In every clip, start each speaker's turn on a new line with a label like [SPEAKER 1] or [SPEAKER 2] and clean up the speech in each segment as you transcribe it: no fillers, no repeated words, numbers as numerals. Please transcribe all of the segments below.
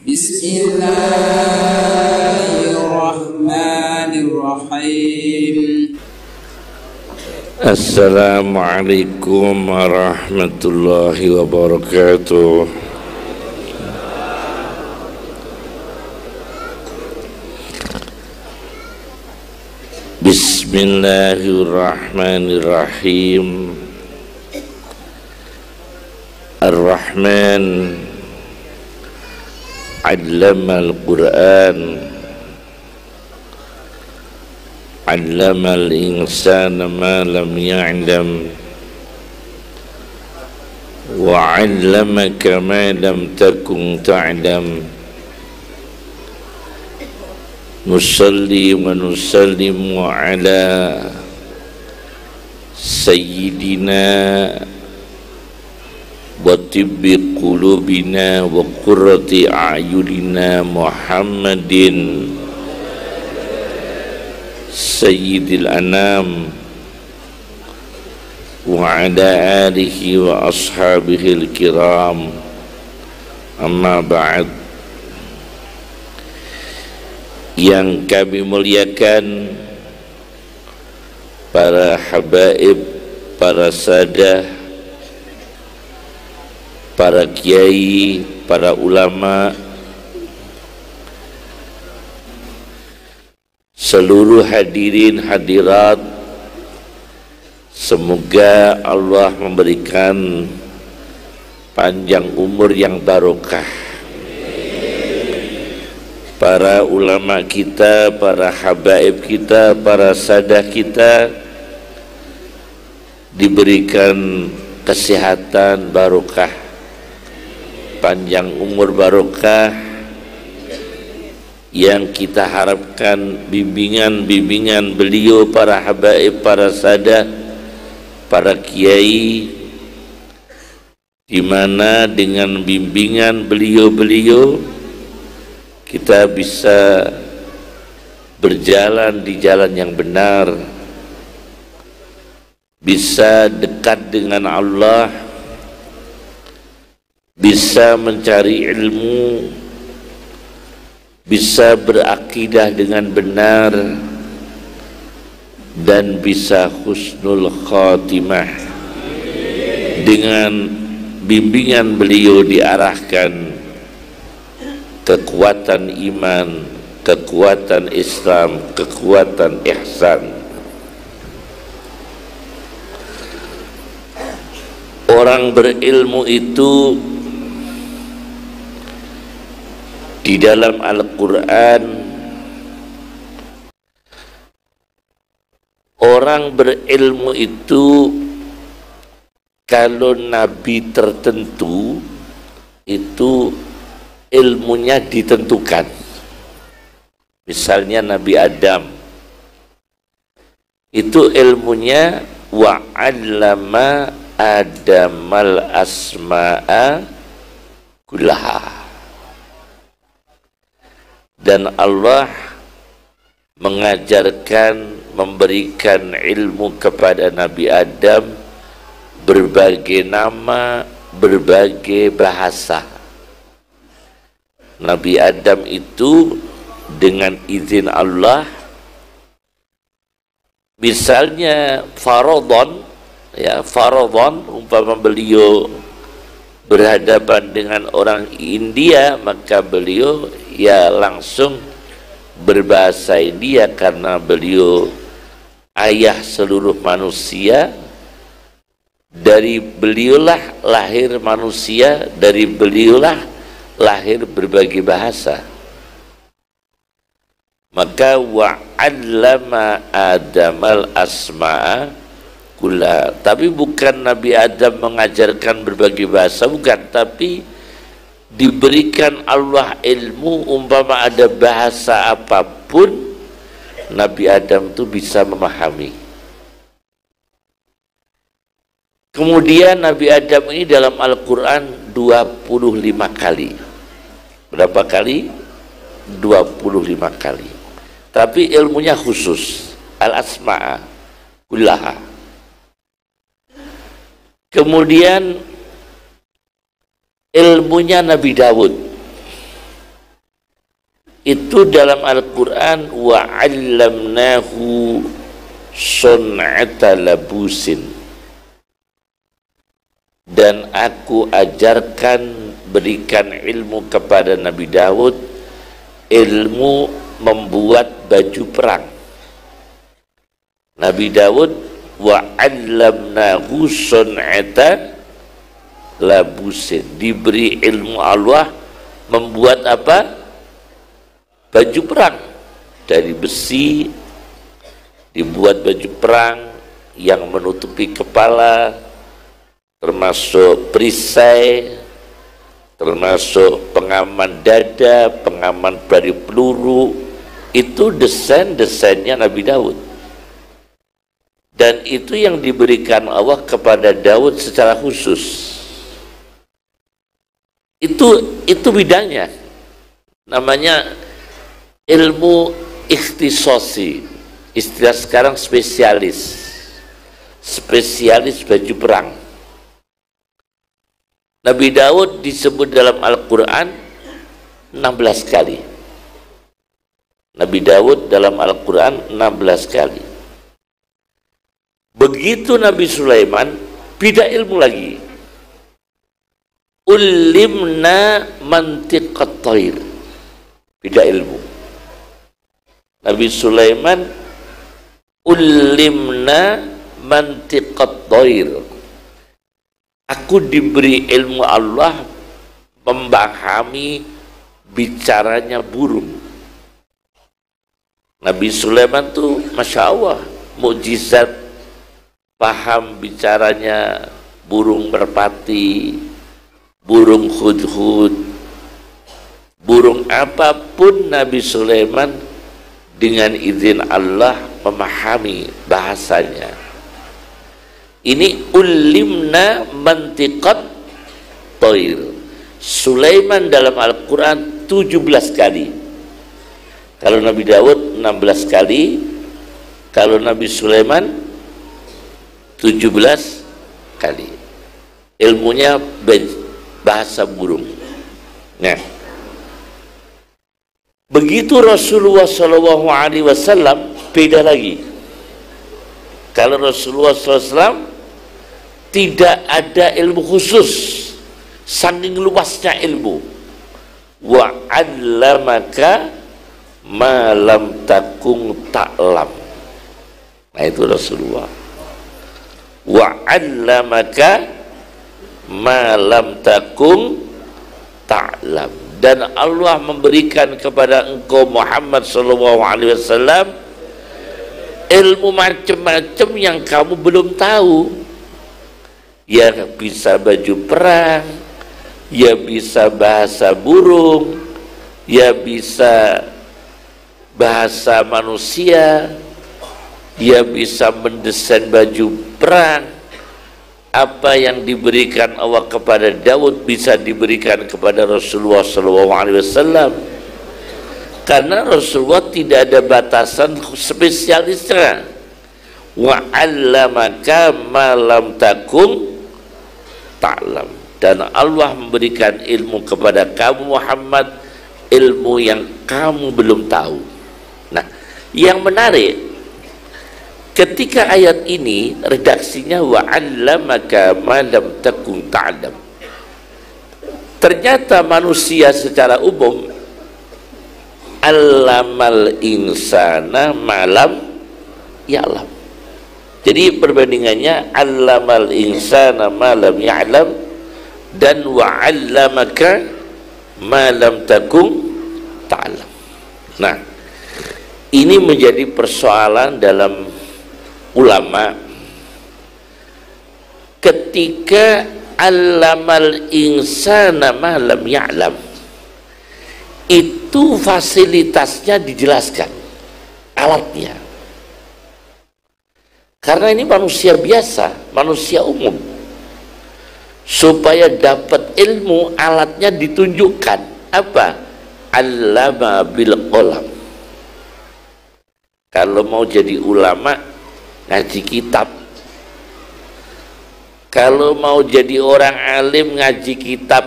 [SPEAKER 1] Bismillahirrahmanirrahim.
[SPEAKER 2] Assalamualaikum warahmatullahi wabarakatuh. Bismillahirrahmanirrahim. Ar-Rahman Allamal Quran, Allamal insana ma lam ya'lam, wa 'allamaka ma lam takun ta'lam. Nusalli wa nusallimu ala sayyidina wa tibbi qulubina wa qurrati a'yunina Muhammadin sayyidil anam wa ala alihi wa ashabihil kiram. Amma ba'd. Yang kami muliakan para habaib, para sadah, para kiai, para ulama, seluruh hadirin hadirat, semoga Allah memberikan panjang umur yang barokah. Para ulama kita, para habaib kita, para sadah kita diberikan kesehatan barokah, panjang umur barokah, yang kita harapkan bimbingan beliau, para habaib, para sadah, para kiai, di mana dengan bimbingan beliau kita bisa berjalan di jalan yang benar, bisa dekat dengan Allah, bisa mencari ilmu, bisa berakidah dengan benar, dan bisa husnul khatimah. Dengan bimbingan beliau diarahkan kekuatan iman, kekuatan Islam, kekuatan ihsan. Orang berilmu itu di dalam Al-Quran, orang berilmu itu kalau nabi tertentu itu ilmunya ditentukan. Misalnya Nabi Adam itu ilmunya wa 'allama Adamal asma'a kullaha, dan Allah mengajarkan, memberikan ilmu kepada Nabi Adam berbagai nama, berbagai bahasa. Nabi Adam itu dengan izin Allah, misalnya faradhan, ya faradhan, umpama beliau berhadapan dengan orang India, maka beliau ya langsung berbahasa India karena beliau ayah seluruh manusia. Dari beliaulah lahir manusia, dari beliaulah lahir berbagai bahasa. Maka wa 'allama Adamal asma'a kullaha. Tapi bukan Nabi Adam mengajarkan berbagai bahasa, bukan, tapi diberikan Allah ilmu, umpama ada bahasa apapun Nabi Adam itu bisa memahami. Kemudian Nabi Adam ini dalam Al-Quran 25 kali. Berapa kali? 25 kali. Tapi ilmunya khusus, al-asma'a kullaha. Kemudian ilmunya Nabi Dawud itu dalam Al-Quran, wa 'allamnahu sun'ata labusin, dan aku ajarkan, berikan ilmu kepada Nabi Daud, ilmu membuat baju perang. Nabi Daud, wa 'allamnahu sun'ata labusin, diberi ilmu Allah membuat apa? Baju perang. Dari besi dibuat baju perang yang menutupi kepala, termasuk perisai, termasuk pengaman dada, pengaman dari peluru. Itu desain-desainnya Nabi Daud, dan itu yang diberikan Allah kepada Daud secara khusus. Itu bidangnya, namanya ilmu ikhtisasi, istilah sekarang spesialis baju perang. Nabi Daud disebut dalam Al-Quran 16 kali. Nabi Daud dalam Al-Quran 16 kali. Begitu Nabi Sulaiman, beda ilmu lagi. Ulimna mantiqat thair, beda ilmu. Nabi Sulaiman ulimna mantiqat thair, aku diberi ilmu Allah memahami bicaranya burung. Nabi Sulaiman tuh Masya Allah, mukjizat, paham bicaranya burung merpati, burung hudhud, burung apapun. Nabi Sulaiman dengan izin Allah memahami bahasanya. Ini ulimna mantiqat thair. Sulaiman dalam Al-Quran 17 kali. Kalau Nabi Daud 16 kali, kalau Nabi Sulaiman 17 kali. Ilmunya bahasa burung. Nah, begitu Rasulullah SAW beda lagi. Kalau Rasulullah SAW tidak ada ilmu khusus, saking luasnya ilmu. Wa 'allamaka ma lam takun ta'lam. Nah, itu Rasulullah. Wa 'allamaka ma lam takun ta'lam, dan Allah memberikan kepada engkau Muhammad SAW ilmu macam-macam yang kamu belum tahu. Ya bisa baju perang, ya bisa bahasa burung, ya bisa bahasa manusia, ya bisa mendesain baju perang. Apa yang diberikan Allah kepada Daud bisa diberikan kepada Rasulullah SAW, karena Rasulullah tidak ada batasan spesialisnya. Wa 'allamaka ma lam takun ta'lam, dan Allah memberikan ilmu kepada kamu Muhammad, ilmu yang kamu belum tahu. Nah, yang menarik, ketika ayat ini redaksinya wa 'allamaka ma lam takun ta'lam, ternyata manusia secara umum allamal insana ma lam ya'lam. Jadi perbandingannya allamal insana ma lam ya'lam dan wa 'allamaka ma lam takun ta'lam. Nah, ini menjadi persoalan dalam ulama ketika allamal insana ma lam ya'lam, itu fasilitasnya dijelaskan, alatnya, karena ini manusia biasa, manusia umum. Supaya dapat ilmu, alatnya ditunjukkan. Apa? Allama bil qalam. Kalau mau jadi ulama, ngaji kitab. Kalau mau jadi orang alim, ngaji kitab,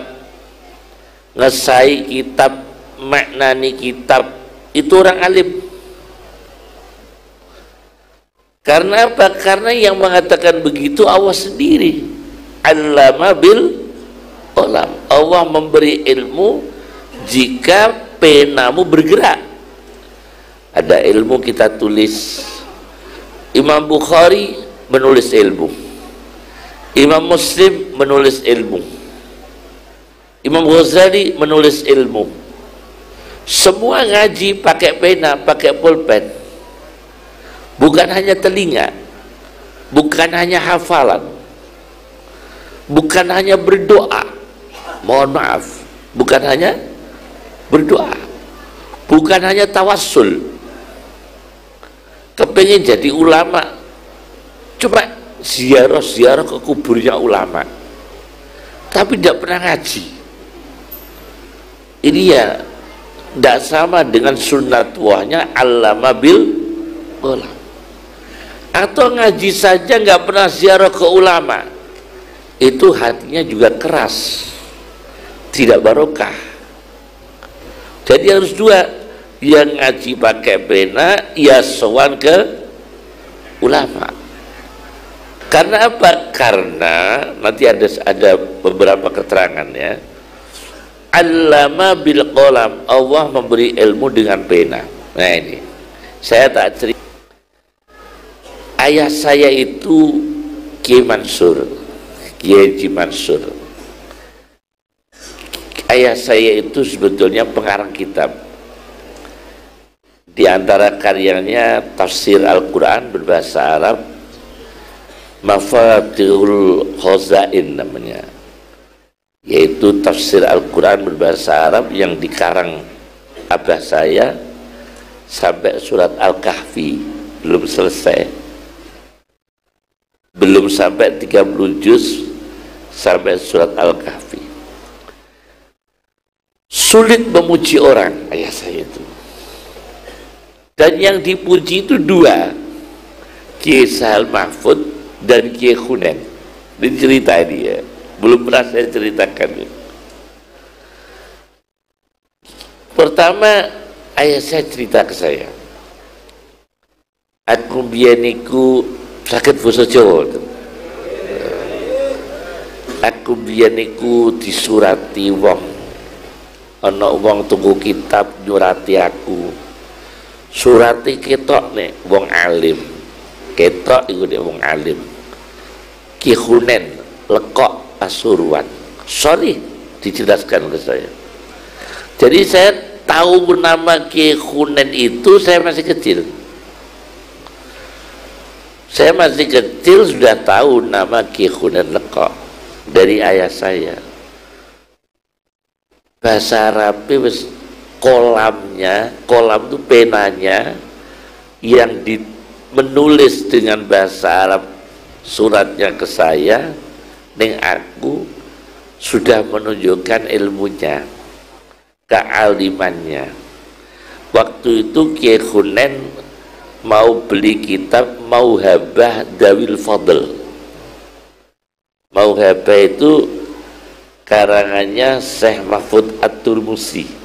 [SPEAKER 2] ngesai kitab, maknani kitab itu orang alim. Karena apa? Karena yang mengatakan begitu Allah sendiri. Allama bil qalam. Allah memberi ilmu jika penamu bergerak. Ada ilmu kita tulis. Imam Bukhari menulis ilmu, Imam Muslim menulis ilmu, Imam Ghazali menulis ilmu. Semua ngaji pakai pena, pakai pulpen. Bukan hanya telinga, bukan hanya hafalan, bukan hanya berdoa. Mohon maaf, bukan hanya berdoa, bukan hanya tawassul. Kepengen jadi ulama, coba ziarah ke kuburnya ulama, tapi tidak pernah ngaji. Ini ya tidak sama dengan sunnatullahnya allama bil qalam. Atau ngaji saja nggak pernah ziarah ke ulama, itu hatinya juga keras, tidak barokah. Jadi harus dua, yang ngaji pakai pena, ya sowan ke ulama. Karena apa? Karena nanti ada beberapa keterangan ya. Allama bil qalam, Allah memberi ilmu dengan pena. Nah ini, saya tak cerita. Ayah saya itu Kiai Mansur, Kiai Haji Mansur. Ayah saya itu sebetulnya pengarang kitab. Di antara karyanya tafsir Al-Quran berbahasa Arab, Mafatihul Khazain namanya, yaitu tafsir Al-Quran berbahasa Arab yang dikarang abah saya sampai surat Al-Kahfi, belum selesai, belum sampai 30 juz sampai surat Al-Kahfi. Sulit memuji orang ayah saya itu. Dan yang dipuji itu dua, Kiai Sahal Mahfud dan Kiai Khunen. Ini cerita ini ya, belum pernah saya ceritakan. Pertama, ayah saya cerita ke saya, aku bianiku sakit basa Jawa. Aku bianiku disurati wong, ana wong tunggu kitab nyurati aku. Surati ketok nih wong alim, ketok iku nih wong alim. Ki Khunen lekok Pasuruan. Sorry, dijelaskan ke saya. Jadi saya tahu nama Ki Khunen itu saya masih kecil. Saya masih kecil sudah tahu nama Ki Khunen lekok dari ayah saya. Bahasa Arabnya kolamnya, kolam itu penanya yang menulis dengan bahasa Arab suratnya ke saya, ning aku sudah menunjukkan ilmunya, kealimannya. Waktu itu Kiai Khunen mau beli kitab Mauhabah Dawil Fadl. Mauhabah itu karangannya Syekh Mahfud At-Turmusi.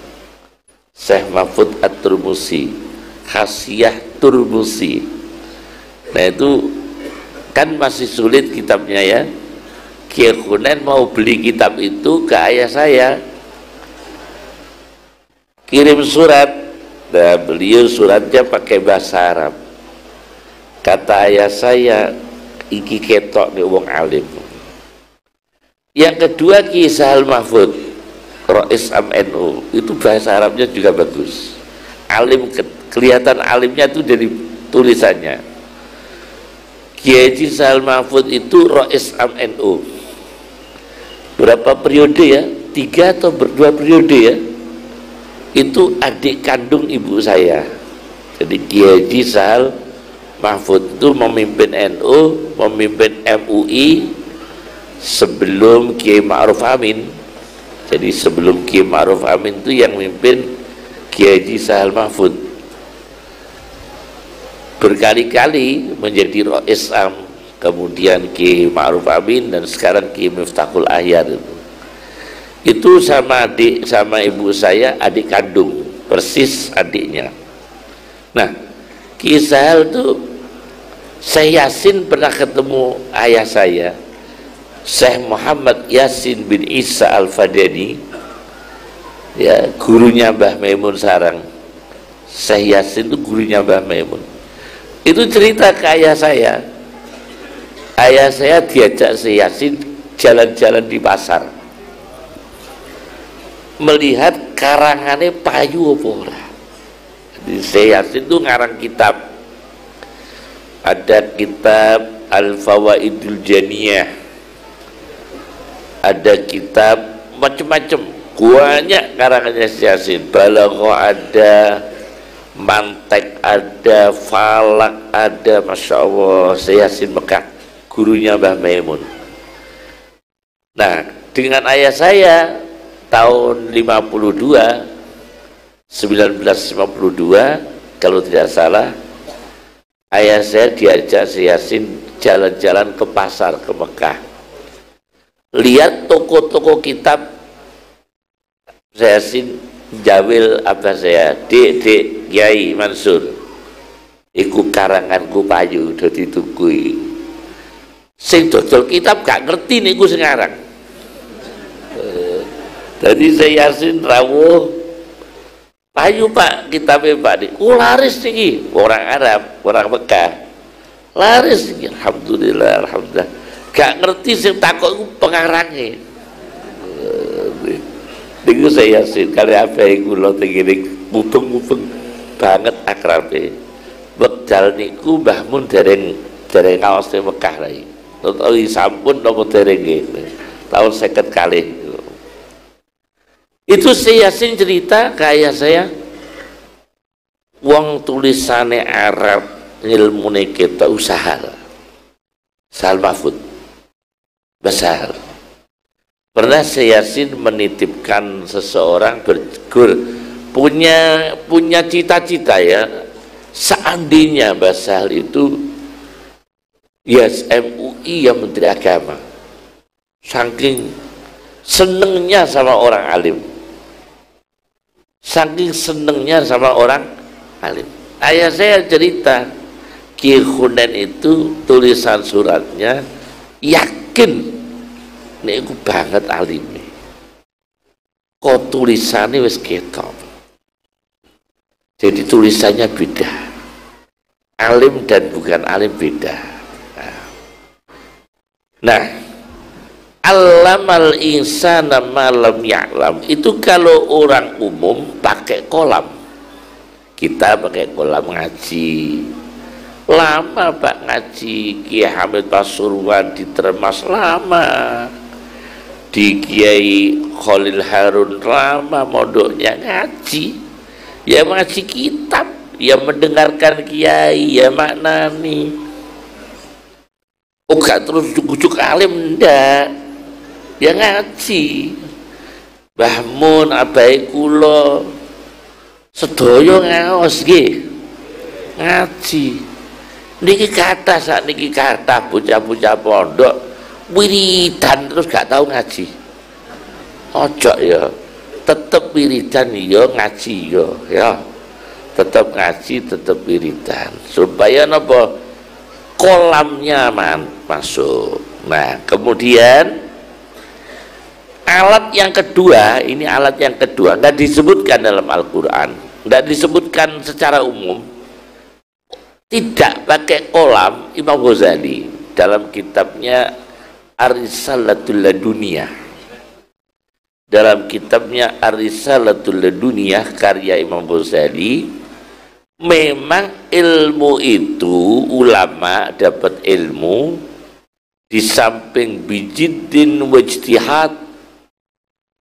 [SPEAKER 2] Syekh Mahfud At-Turmusi, Khasiyah Turmusi. Nah itu kan masih sulit kitabnya ya. Kiai Khunen mau beli kitab itu ke ayah saya, kirim surat. Nah beliau suratnya pakai bahasa Arab. Kata ayah saya, iki ketok nih wong alim. Yang kedua Kiai Sahal Mahfud Rais MNU, itu bahasa Arabnya juga bagus. Alim, kelihatan alimnya itu dari tulisannya. Kiai Haji Sahal Mahfud itu Rais MNU. Berapa periode ya? 3 atau 2 periode ya? Itu adik kandung ibu saya. Jadi Kiai Haji Sahal Mahfud itu memimpin NU, memimpin MUI sebelum Kiai Ma'ruf Amin. Jadi sebelum Kiai Ma'ruf Amin itu yang memimpin Kiai Haji Sahal Mahfud. Berkali-kali menjadi Rais Am, kemudian Kiai Ma'ruf Amin, dan sekarang Kiai Miftahul Ahyar itu. Itu sama ibu saya, adik kandung, persis adiknya. Nah, Ki Sahal tuh, Syekh Yasin pernah ketemu ayah saya, Syekh Muhammad Yasin bin Isa Al-Fadani, ya, gurunya Mbah Maimun Sarang. Syekh Yasin itu gurunya Mbah Maimun. Itu cerita ke ayah saya diajak Syekh Yasin jalan-jalan di pasar, melihat karangannya payu apa ora. Syekh Yasin itu ngarang kitab, ada kitab Al-Fawaidul Janiyah, ada kitab macam-macam, banyak karangannya Syekh Yasin. Balaghah ada, Mantek ada, Falak ada, Masya Allah. Syekh Yasin Mekah, gurunya Mbah Maimun. Nah, dengan ayah saya tahun 1952 kalau tidak salah, ayah saya diajak Syekh Yasin jalan-jalan ke pasar ke Mekah, lihat toko-toko kitab. Syekh Yasin jawil apa saya, Dek Kiai Mansur, iku karanganku payu udah ditugui. Sing dodol kitab gak ngerti niku sing ngarang. Jadi Syekh Yasin rawuh, payu Pak, kitabnya Pak di, laris nih, orang Arab, orang Mekah, laris nih, alhamdulillah, alhamdulillah. Gak ngerti sing takut pengarangnya. Niku Syekh Yasin kali apa iku lho tengene mubeng-mubeng banget akrabe. Wekdal niku Mbah Mun dereng ngaos teng Mekah lagi. Utawi sampun napa dereng nggih. Tahun 50 kali. Itu Syekh Yasin cerita ke ayah saya, wong tulisane Arab ngilmune kita usaha. Sahal Mahfud besar. Pernah Syekh Yasin menitipkan seseorang punya cita-cita, ya, seandainya Mbah Sahal itu MUI yang Menteri Agama, saking senengnya sama orang alim, saking senengnya sama orang alim. Ayah saya cerita, Ki Khunen itu tulisan suratnya yakin niku banget alime, kok tulisannya wis ketok. Jadi tulisannya beda, alim dan bukan alim beda. Nah, allamal insana ma lam ya'lam itu kalau orang umum pakai kolam, kita pakai kolam ngaji. Lama Pak ngaji, Kiai Hamid Pasuruan di Termas lama, di Kiai Khalil Harun lama mondoknya ngaji, ya ngaji kitab, ya mendengarkan kiai, ya maknani. Gak terus ujuk-ujuk alim, ndak, ya ngaji. Mbah Mun abai kula sedaya ngaos nggih ngaji. Niki kata saat niki kata bocah-bocah pondok wiridan terus gak tahu ngaji. Ojo ya, tetep wiridan ya, ngaji ya, tetep ngaji, tetep wiridan supaya napa kolamnya masuk. Nah, kemudian alat yang kedua, ini alat yang kedua nggak disebutkan dalam Al-Quran, nggak disebutkan secara umum. Tidak pakai kolam, Imam Ghazali dalam kitabnya Ar-Risalatul Laduniyah, dalam kitabnya Ar-Risalatul Laduniyah karya Imam Ghazali, memang ilmu itu ulama dapat ilmu di samping bijiddin wajtihad,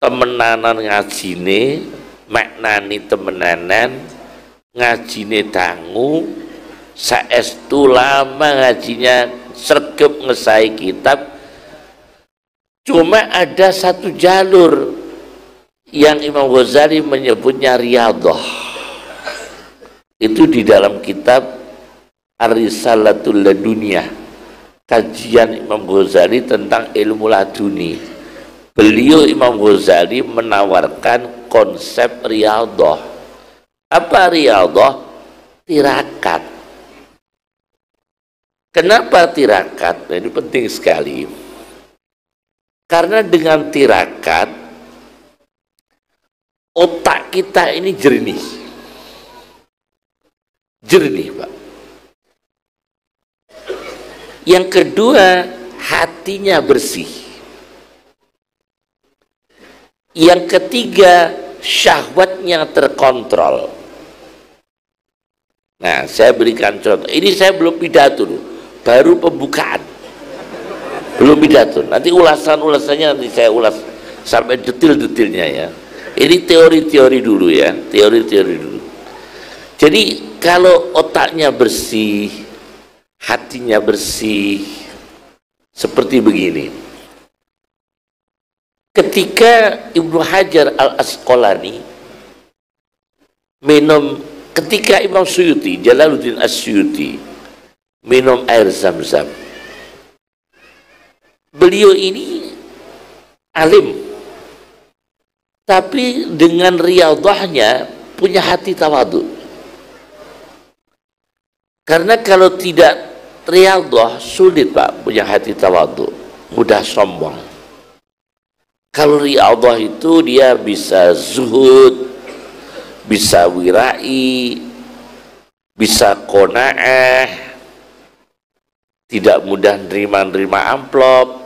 [SPEAKER 2] temenanan ngajine, maknani temenanan, ngajine dangu, saestu lama ngajinya, sregep ngesai kitab. Cuma ada satu jalur yang Imam Ghazali menyebutnya riyadhah, itu di dalam kitab Ar-Risalatul Laduniyah, kajian Imam Ghazali tentang ilmu laduni. Beliau Imam Ghazali menawarkan konsep riyadhah. Apa riyadhah? Tirakat. Kenapa tirakat? Nah, ini penting sekali. Karena dengan tirakat otak kita ini jernih. Jernih, Pak. Yang kedua, hatinya bersih. Yang ketiga, syahwatnya terkontrol. Nah, saya berikan contoh. Ini saya belum pidato dulu, baru pembukaan. Belum pidato. Nanti ulasannya nanti saya ulas sampai detil-detilnya ya. Ini teori-teori dulu ya, teori-teori dulu. Jadi kalau otaknya bersih, hatinya bersih, seperti begini. Ketika Ibnu Hajar al-Asqalani minum, ketika Imam Suyuti, Jalaluddin As-Suyuti minum air Zam-Zam, beliau ini alim, tapi dengan riyadhahnya punya hati tawadhu. Karena kalau tidak riyadhah sulit, Pak, punya hati tawadhu, mudah sombong. Kalau riyadhah itu dia bisa zuhud, bisa wirai, bisa qanaah, tidak mudah nerima amplop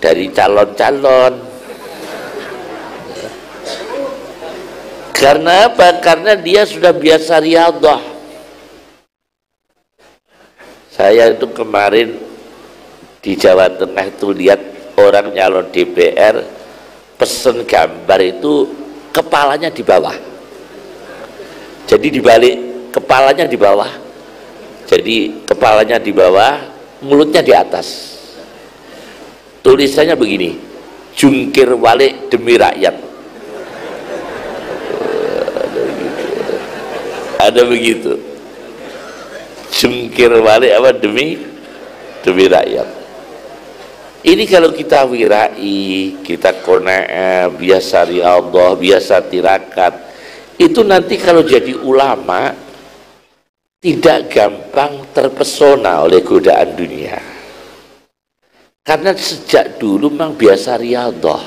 [SPEAKER 2] dari calon-calon. Karena apa? Karena dia sudah biasa riyadhah. Saya itu kemarin di Jawa Tengah itu lihat orang nyalon DPR pesen gambar itu kepalanya di bawah, jadi dibalik, kepalanya di bawah, jadi kepalanya di bawah, mulutnya di atas, tulisannya begini, jungkir balik demi rakyat. Ada begitu, jungkir balik apa, demi rakyat. Ini kalau kita wirai, kita qanaah, biasa riyadhah, biasa tirakat, itu nanti kalau jadi ulama tidak gampang terpesona oleh godaan dunia. Karena sejak dulu memang biasa riyadhah,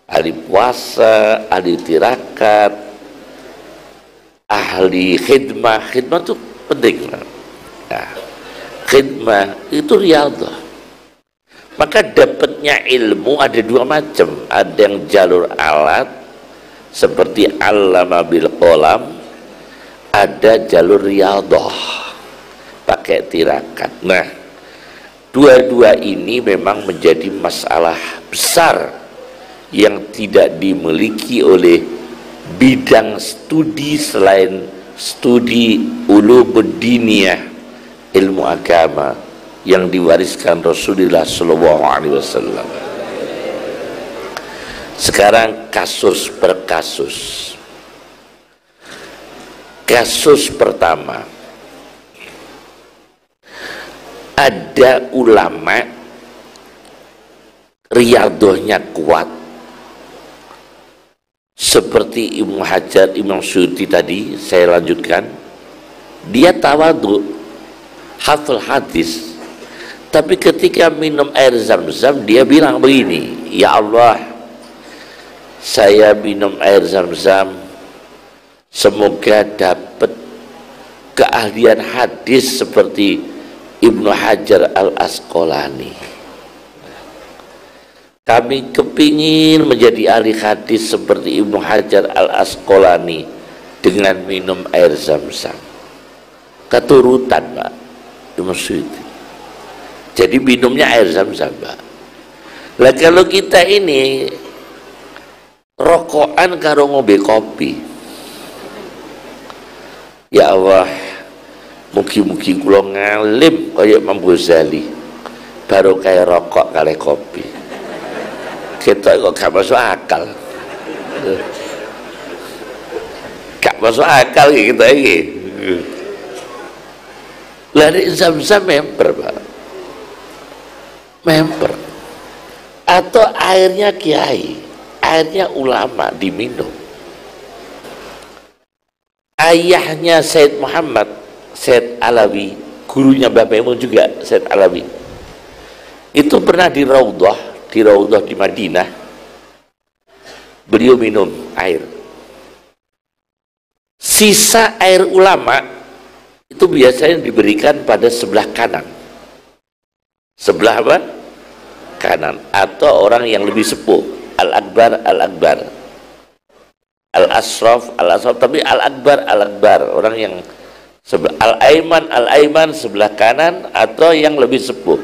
[SPEAKER 2] ahli puasa, ahli tirakat, ahli khidmah. Khidmah itu penting. Nah, khidmah itu riyadhah. Maka dapatnya ilmu ada dua macam, ada yang jalur alat seperti allama bil qalam, ada jalur riyadhah pakai tirakat. Nah, dua-dua ini memang menjadi masalah besar yang tidak dimiliki oleh bidang studi selain studi ulumuddiniyah, ilmu agama yang diwariskan Rasulullah SAW. Sekarang kasus per kasus. Kasus pertama, ada ulama riyadhahnya kuat seperti Ibnu Hajar, Imam Suyuti tadi saya lanjutkan, dia tawadhu, hafal hadis. Tapi ketika minum air Zam-Zam dia bilang begini, ya Allah, saya minum air Zam-Zam semoga dapat keahlian hadis seperti Ibnu Hajar al-Asqalani. Kami kepingin menjadi ahli hadis seperti Ibnu Hajar al-Asqalani dengan minum air Zam-Zam. Keturutan, Pak, Imam Suyuti. Jadi minumnya air Zam-Zam, Pak. Lah kalau kita ini rokokan karo ngombe kopi, ya Allah, mugi-mugi kula ngalim kaya Imam Ghazali, baru kayak rokok kali kopi. Kita kok gak masuk akal, gak masuk akal kita ini. Lari Zam-Zam member, Pak, member. atau airnya kiai, airnya ulama diminum. Ayahnya Said Muhammad, Said Alawi, gurunya Mbah Maimun juga, Said Alawi, itu pernah di Raudhah di Madinah, beliau minum air. Sisa air ulama itu biasanya diberikan pada sebelah kanan. Sebelah apa? Kanan. Atau orang yang lebih sepuh, Al-Akbar, Al-Akbar, Al-Asraf, Al-Asraf, tapi Al-Akbar, Al-Akbar, orang yang Al-Aiman, Al-Aiman sebelah kanan, atau yang lebih sepuh.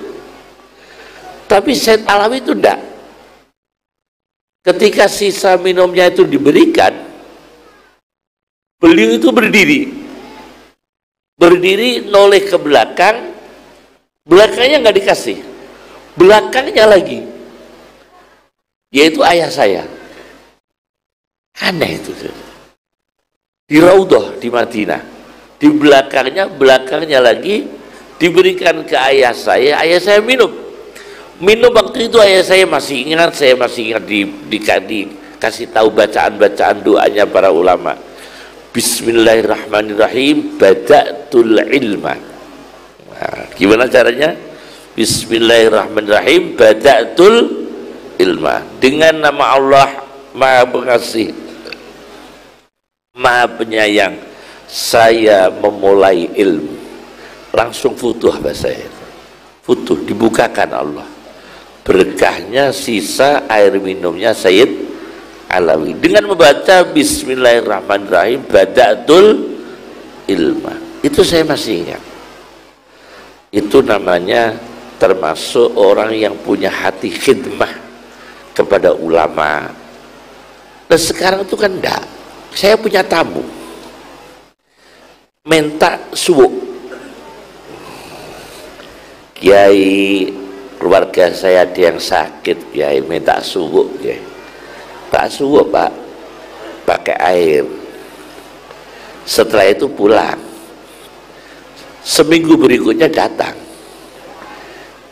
[SPEAKER 2] Tapi Said Alawi itu enggak. Ketika sisa minumnya itu diberikan, beliau itu berdiri noleh ke belakang, belakangnya nggak dikasih, belakangnya lagi, yaitu ayah saya. Aneh itu, di Raudhah di Madinah, di belakangnya lagi diberikan ke ayah saya minum waktu itu. Ayah saya masih ingat dikasih tahu bacaan doanya para ulama. Bismillahirrahmanirrahim, bada'tul ilma. Nah, gimana caranya? Bismillahirrahmanirrahim, bada'tul ilma. Dengan nama Allah Maha Pengasih, Maha Penyayang, saya memulai ilmu. Langsung futuh bahasa itu. Futuh, dibukakan Allah. Berkahnya sisa air minumnya Sayyid Alawi dengan membaca Bismillahirrahmanirrahim, bada'tul ilma. Itu saya masih ingat. Itu namanya termasuk orang yang punya hati khidmah kepada ulama. Nah sekarang itu kan enggak. Saya punya tamu minta suwuk, kiai, keluarga saya ada yang sakit, kiai minta suwuk, kiai. Pak suwuk pak, pakai air. Setelah itu pulang. Seminggu berikutnya datang,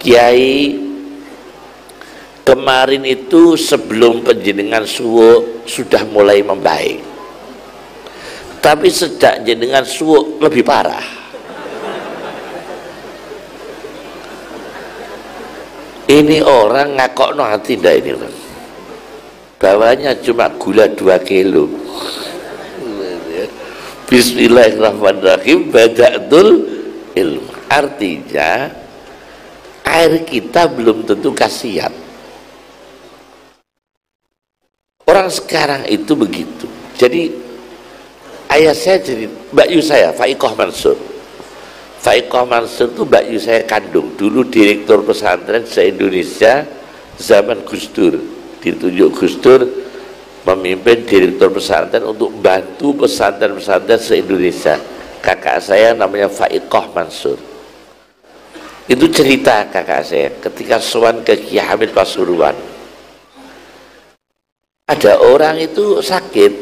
[SPEAKER 2] kiai, kemarin itu sebelum penjenengan suwuk sudah mulai membaik, tapi sejak jenengan suwuk lebih parah. Ini orang ngakokno hati ndak ini orang? Bawahnya cuma gula 2 kilo. Bismillahirrahmanirrahim, bada'tul ilmu. Artinya air kita belum tentu kasihan. Orang sekarang itu begitu. Jadi ayah saya jadi Mbak Yu saya, Faiqoh Mansur. Faiqoh Mansur itu Mbak Yu saya kandung. Dulu direktur pesantren se-Indonesia zaman Gus Dur. Ditunjuk Gus Dur memimpin direktur pesantren untuk bantu pesantren-pesantren se-Indonesia. Kakak saya namanya Faiqoh Mansur. Itu cerita kakak saya ketika sowan ke Kiai Hamid Pasuruan. Ada orang itu sakit,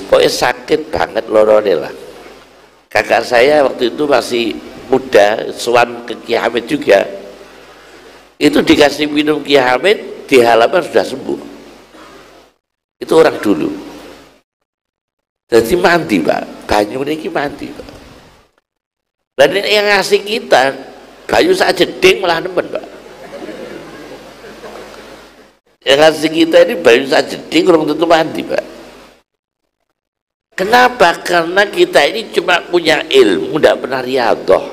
[SPEAKER 2] pokoknya sakit banget lorone lah. Kakak saya waktu itu masih muda, sowan ke Kiai Hamid juga. Itu dikasih minum Kiai Hamid, di halaman sudah sembuh. Itu orang dulu. Jadi mandi pak, banyu ini mandi pak. Dan yang ngasih kita banyu saja jeding malah nemen pak. Yang ngasih kita ini banyu saja jeding orang tentu mandi pak. Kenapa? Karena kita ini cuma punya ilmu, tidak pernah riyadhah.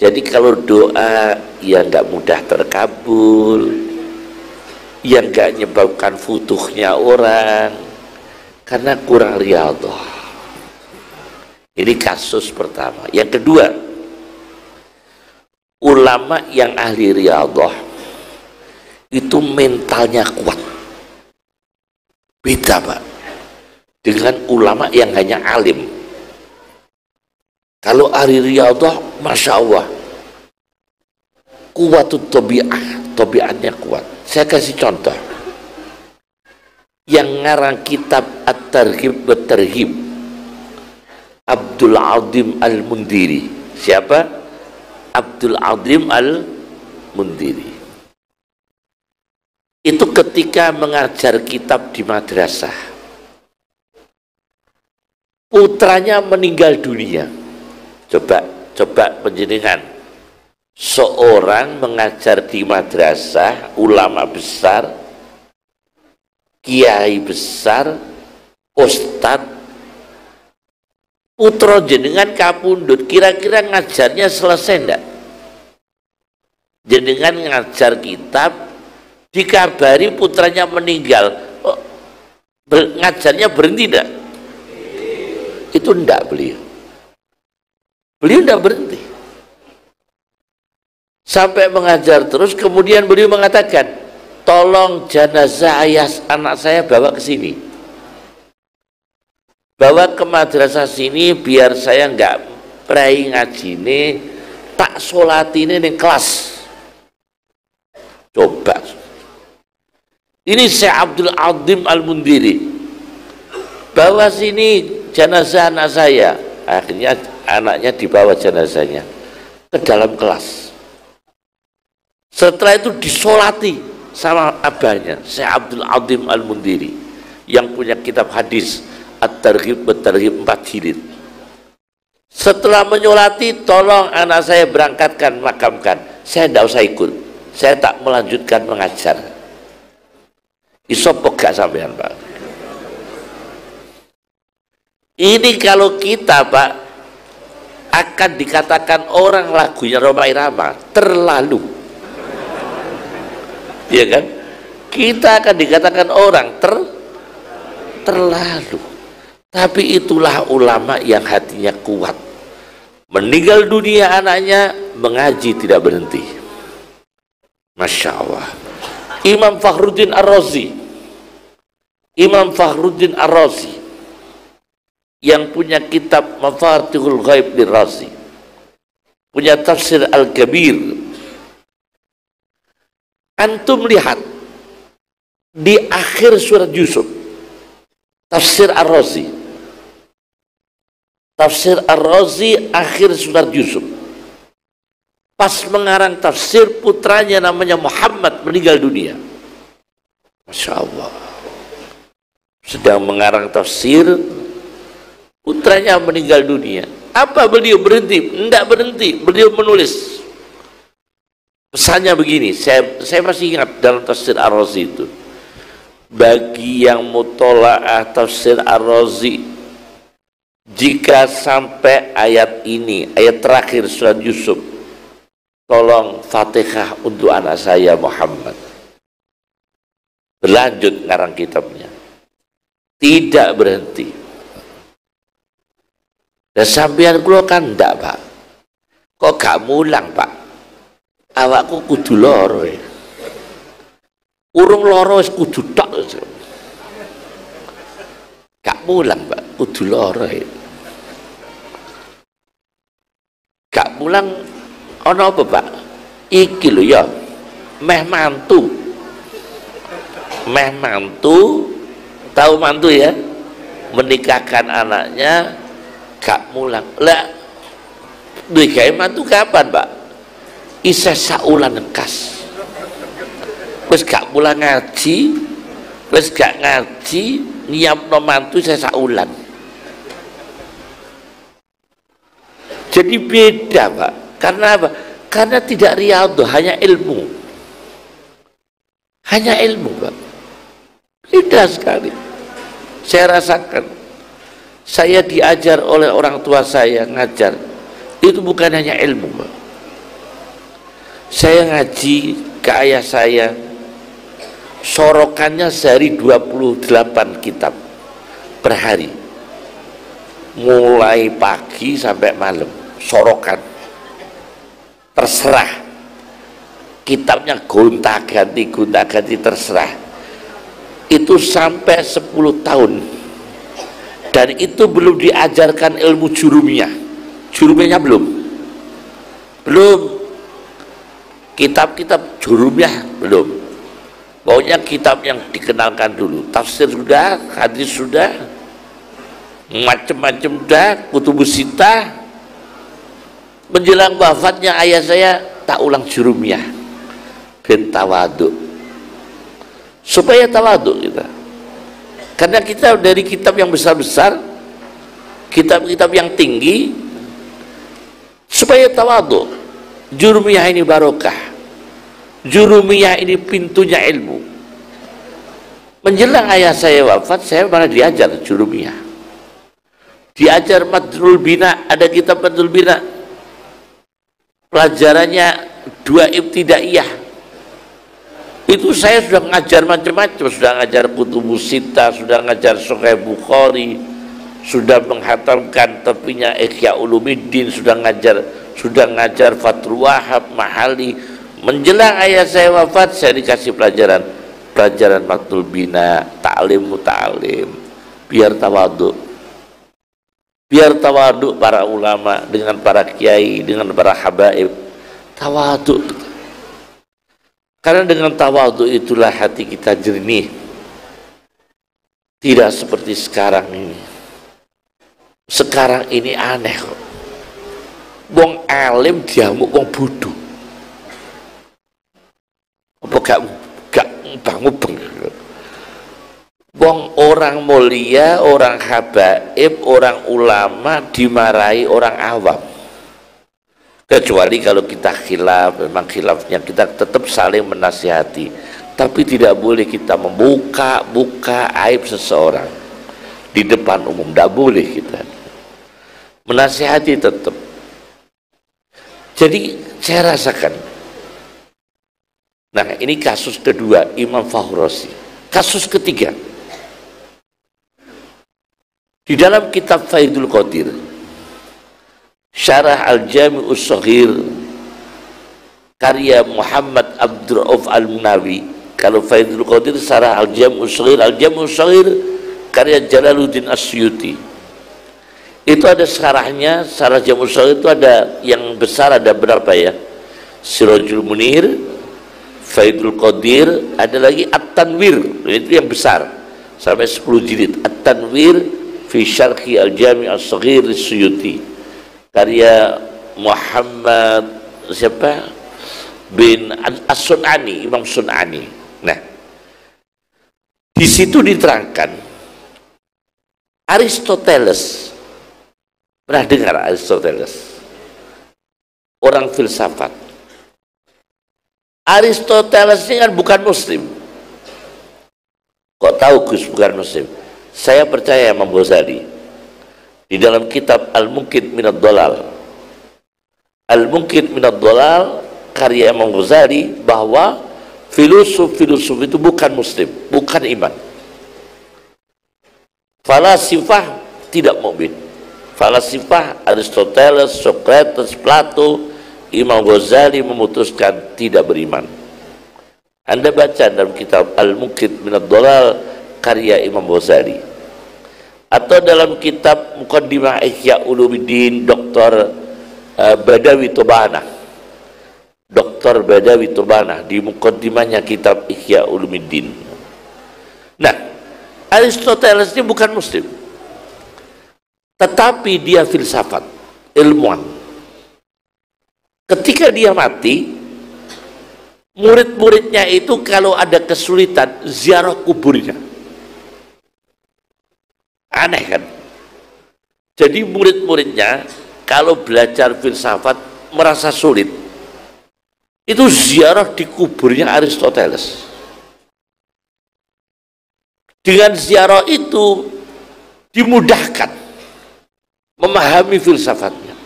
[SPEAKER 2] Jadi kalau doa ya nggak mudah terkabul, yang nggak menyebabkan futuhnya orang karena kurang riyadhah. Ini kasus pertama. Yang kedua, ulama yang ahli riyadhah itu mentalnya kuat, beda pak dengan ulama yang hanya alim. Kalau ahli riyadhah, masya Allah, kuatut tabiatnya kuat. Saya kasih contoh. Yang ngarang kitab At-Targhib wa Tarhib, Abdul Azim Al-Mundiri. Siapa? Abdul Azim Al-Mundiri. itu ketika mengajar kitab di madrasah, putranya meninggal dunia. Coba penjenengan, seorang mengajar di madrasah, ulama besar, kiai besar, ustadz, putra jenengan kapundhut, kira-kira ngajarnya selesai enggak? Jenengan ngajar kitab, dikabari putranya meninggal, ngajarnya berhenti enggak? Itu enggak beliau enggak berhenti sampai mengajar terus. Kemudian beliau mengatakan, tolong jenazah ayah anak saya bawa ke sini, bawa ke madrasah sini, biar saya enggak prai ngaji ini, tak sholat ini kelas. Coba, ini Syekh Abdul Azim Al-Mundiri, bawa sini jenazah anak saya. Akhirnya anaknya dibawa jenazahnya ke dalam kelas. Setelah itu disolati sama abahnya, Syekh Abdul Azim Al-Mundiri, yang punya kitab hadis At-Targhib At-Tarhib 4 jilid. Setelah menyolati, tolong anak saya berangkatkan, makamkan. Saya tidak usah ikut, saya tak melanjutkan mengajar. Iso pegak sampean, Pak. Ini kalau kita, Pak, akan dikatakan orang lagunya Rhoma Irama terlalu, ya kan? Kita akan dikatakan orang terlalu. Tapi itulah ulama yang hatinya kuat. Meninggal dunia anaknya, mengaji tidak berhenti. Masya Allah. Imam Fakhruddin Ar-Razi, yang punya kitab Mafatihul Ghaib Ar-Razi, punya tafsir Al-Kabir. Antum lihat di akhir surat Yusuf, tafsir Ar-Razi, akhir surat Yusuf, pas mengarang tafsir, putranya namanya Muhammad meninggal dunia. Masya Allah, sedang mengarang tafsir, putranya meninggal dunia. Apa beliau berhenti? Tidak berhenti, beliau menulis. Pesannya begini, saya masih ingat dalam tafsir Ar-Razi itu, bagi yang mutola'ah tafsir Ar-Razi, jika sampai ayat ini, ayat terakhir surat Yusuf, tolong Fatihah untuk anak saya Muhammad. Berlanjut ngarang kitabnya, tidak berhenti. Dan sampean kula kan ndak, Pak. Kok gak mulang, Pak? Awakku kudu loro. Urung loro wis kudu tok. Gak mulang, Pak, kudu loro. Gak mulang ana apa, Pak? Iki lho ya, meh mantu, tahu mantu ya, menikahkan anaknya, gak mulang. Lah duwe gawe mantu kapan, Pak? Isih saulan nekas. Wis gak mulang ngaji, wis gak ngaji, nyiapno mantu isih saulan. Jadi beda, Pak. Karena apa? Karena tidak riyadhah, hanya ilmu. Hanya ilmu, Pak. Beda sekali. Saya rasakan. Saya diajar oleh orang tua saya ngajar. Itu bukan hanya ilmu, Pak. Saya ngaji ke ayah saya, sorokannya sehari 28 kitab per hari. Mulai pagi sampai malam, sorokan. Terserah. Kitabnya gonta-ganti terserah. Itu sampai 10 tahun. Dan itu belum diajarkan ilmu jurumiyah. Jurumiyahnya belum. Kitab-kitab jurumiyah belum. Pokoknya kitab yang dikenalkan dulu. Tafsir sudah, hadis sudah, macam-macam sudah, kutubus sittah. Menjelang wafatnya ayah saya, tak ulang jurumiyah. Ben tawaduk. supaya tawadhu kita. Karena kita dari kitab yang besar-besar, kitab-kitab yang tinggi, supaya tawadhu. Jurumiyah ini barokah, Jurumiyah ini pintunya ilmu. Menjelang ayah saya wafat, saya malah diajar Jurumiyah, diajar Madrul Bina. Ada kitab Madrul Bina, pelajarannya 2 ibtidaiyah. Itu saya sudah ngajar macam-macam, sudah ngajar Kutubus Sittah, sudah ngajar Sahih Bukhari, sudah menghatamkan tepinya Ihya Ulumuddin, sudah ngajar Fathul Wahhab, Mahali. Menjelang ayah saya wafat, saya dikasih pelajaran Madrul Bina, ta'lim muta'alim, biar tawadhu. Biar tawadhu para ulama dengan para kiai, dengan para habaib. Tawadhu. Karena dengan tawadhu itulah hati kita jernih. Tidak seperti sekarang ini. Sekarang ini aneh kok. Wong alim diamuk wong bodoh. Apa gak mubeng. Wong orang mulia, orang habaib, orang ulama dimarahi orang awam. Kecuali kalau kita khilaf, memang khilafnya kita tetap saling menasihati. Tapi tidak boleh kita membuka aib seseorang di depan umum, tidak boleh kita. Menasihati tetap. Jadi saya rasakan. Nah, ini kasus kedua Imam Fakhrur Razi. Kasus ketiga, di dalam kitab Faidul Qadir, Syarah Al-Jami'us Shaghir karya Muhammad Abdul Rauf Al-Munawi. Kalau Faidul Qadir Syarah Al-Jami'us Shaghir, Al-Jami'us Shaghir karya Jalaluddin Asyuti. Itu ada syarahnya. Syarah Jami'us Shaghir itu ada yang besar, ada berapa ya? Sirajul Munir, Faidul Qadir, ada lagi At-Tanwir, itu yang besar sampai 10 jilid. At-Tanwir fi Syarhi Al-Jami' As-Shaghir As-Suyuti karya Muhammad siapa? Bin As-Sun'ani, Imam Sun'ani. Nah, di situ diterangkan Aristoteles. Pernah dengar Aristoteles? Orang filsafat. Aristoteles ini kan bukan muslim. Kok tahu Gus bukan muslim? Saya percaya Imam Ghazali di dalam kitab Al-Munqidh Minad Dhalal. Al-Munqidh Minad Dhalal karya Imam Ghazali bahwa filosof itu bukan muslim, bukan iman. Falasifah tidak mukmin. Falasifah Aristoteles, Socrates, Plato, Imam Ghazali memutuskan tidak beriman. Anda baca dalam kitab Al-Munqidh Minad Dhalal karya Imam Ghazali, atau dalam kitab Muqaddimah Ihya Ulumuddin Dr. Badawi Tobanah. Dr. Badawi Tobanah di muqaddimahnya kitab Ihya Ulumuddin. Nah, Aristoteles ini bukan muslim, tetapi dia filsafat, ilmuwan. Ketika dia mati, murid-muridnya itu kalau ada kesulitan ziarah kuburnya. Aneh kan? Jadi murid-muridnya kalau belajar filsafat merasa sulit, itu ziarah di kuburnya Aristoteles. Dengan ziarah itu dimudahkan memahami filsafatnya.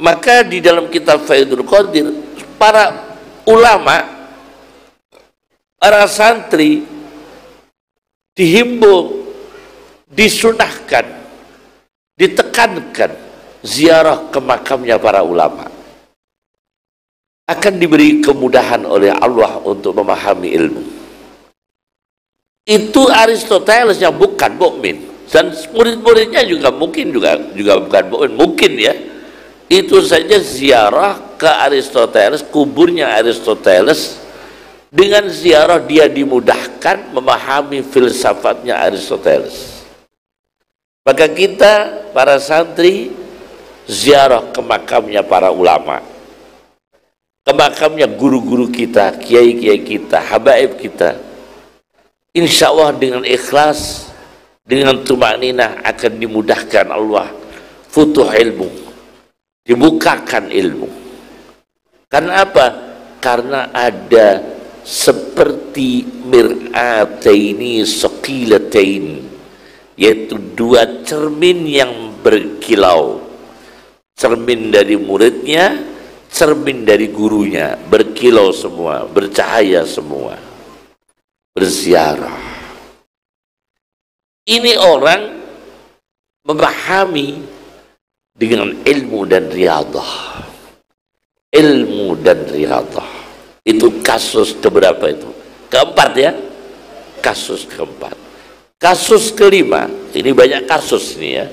[SPEAKER 2] Maka di dalam kitab Faidul Qadir, para ulama, para santri dihimbau, disunahkan, ditekankan ziarah ke makamnya para ulama. Akan diberi kemudahan oleh Allah untuk memahami ilmu. Itu Aristoteles yang bukan mukmin, dan murid-muridnya juga mungkin juga bukan mukmin, mungkin ya. Itu saja ziarah ke Aristoteles, kuburnya Aristoteles. Dengan ziarah dia dimudahkan memahami filsafatnya Aristoteles. Maka kita para santri ziarah ke makamnya para ulama. ke makamnya guru-guru kita, kiai-kiai kita, habaib kita, insya Allah dengan ikhlas, dengan tumakninah akan dimudahkan Allah futuh ilmu, dibukakan ilmu. Karena apa? Karena ada seperti mir'ataini saqilatain, yaitu dua cermin yang berkilau, cermin dari muridnya, cermin dari gurunya, berkilau semua, bercahaya semua, bersiarah. Ini orang memahami dengan ilmu dan riyadah. Ilmu dan riyadah itu kasus keberapa itu? Keempat ya, kasus keempat. Kasus kelima, ini banyak kasus nih ya,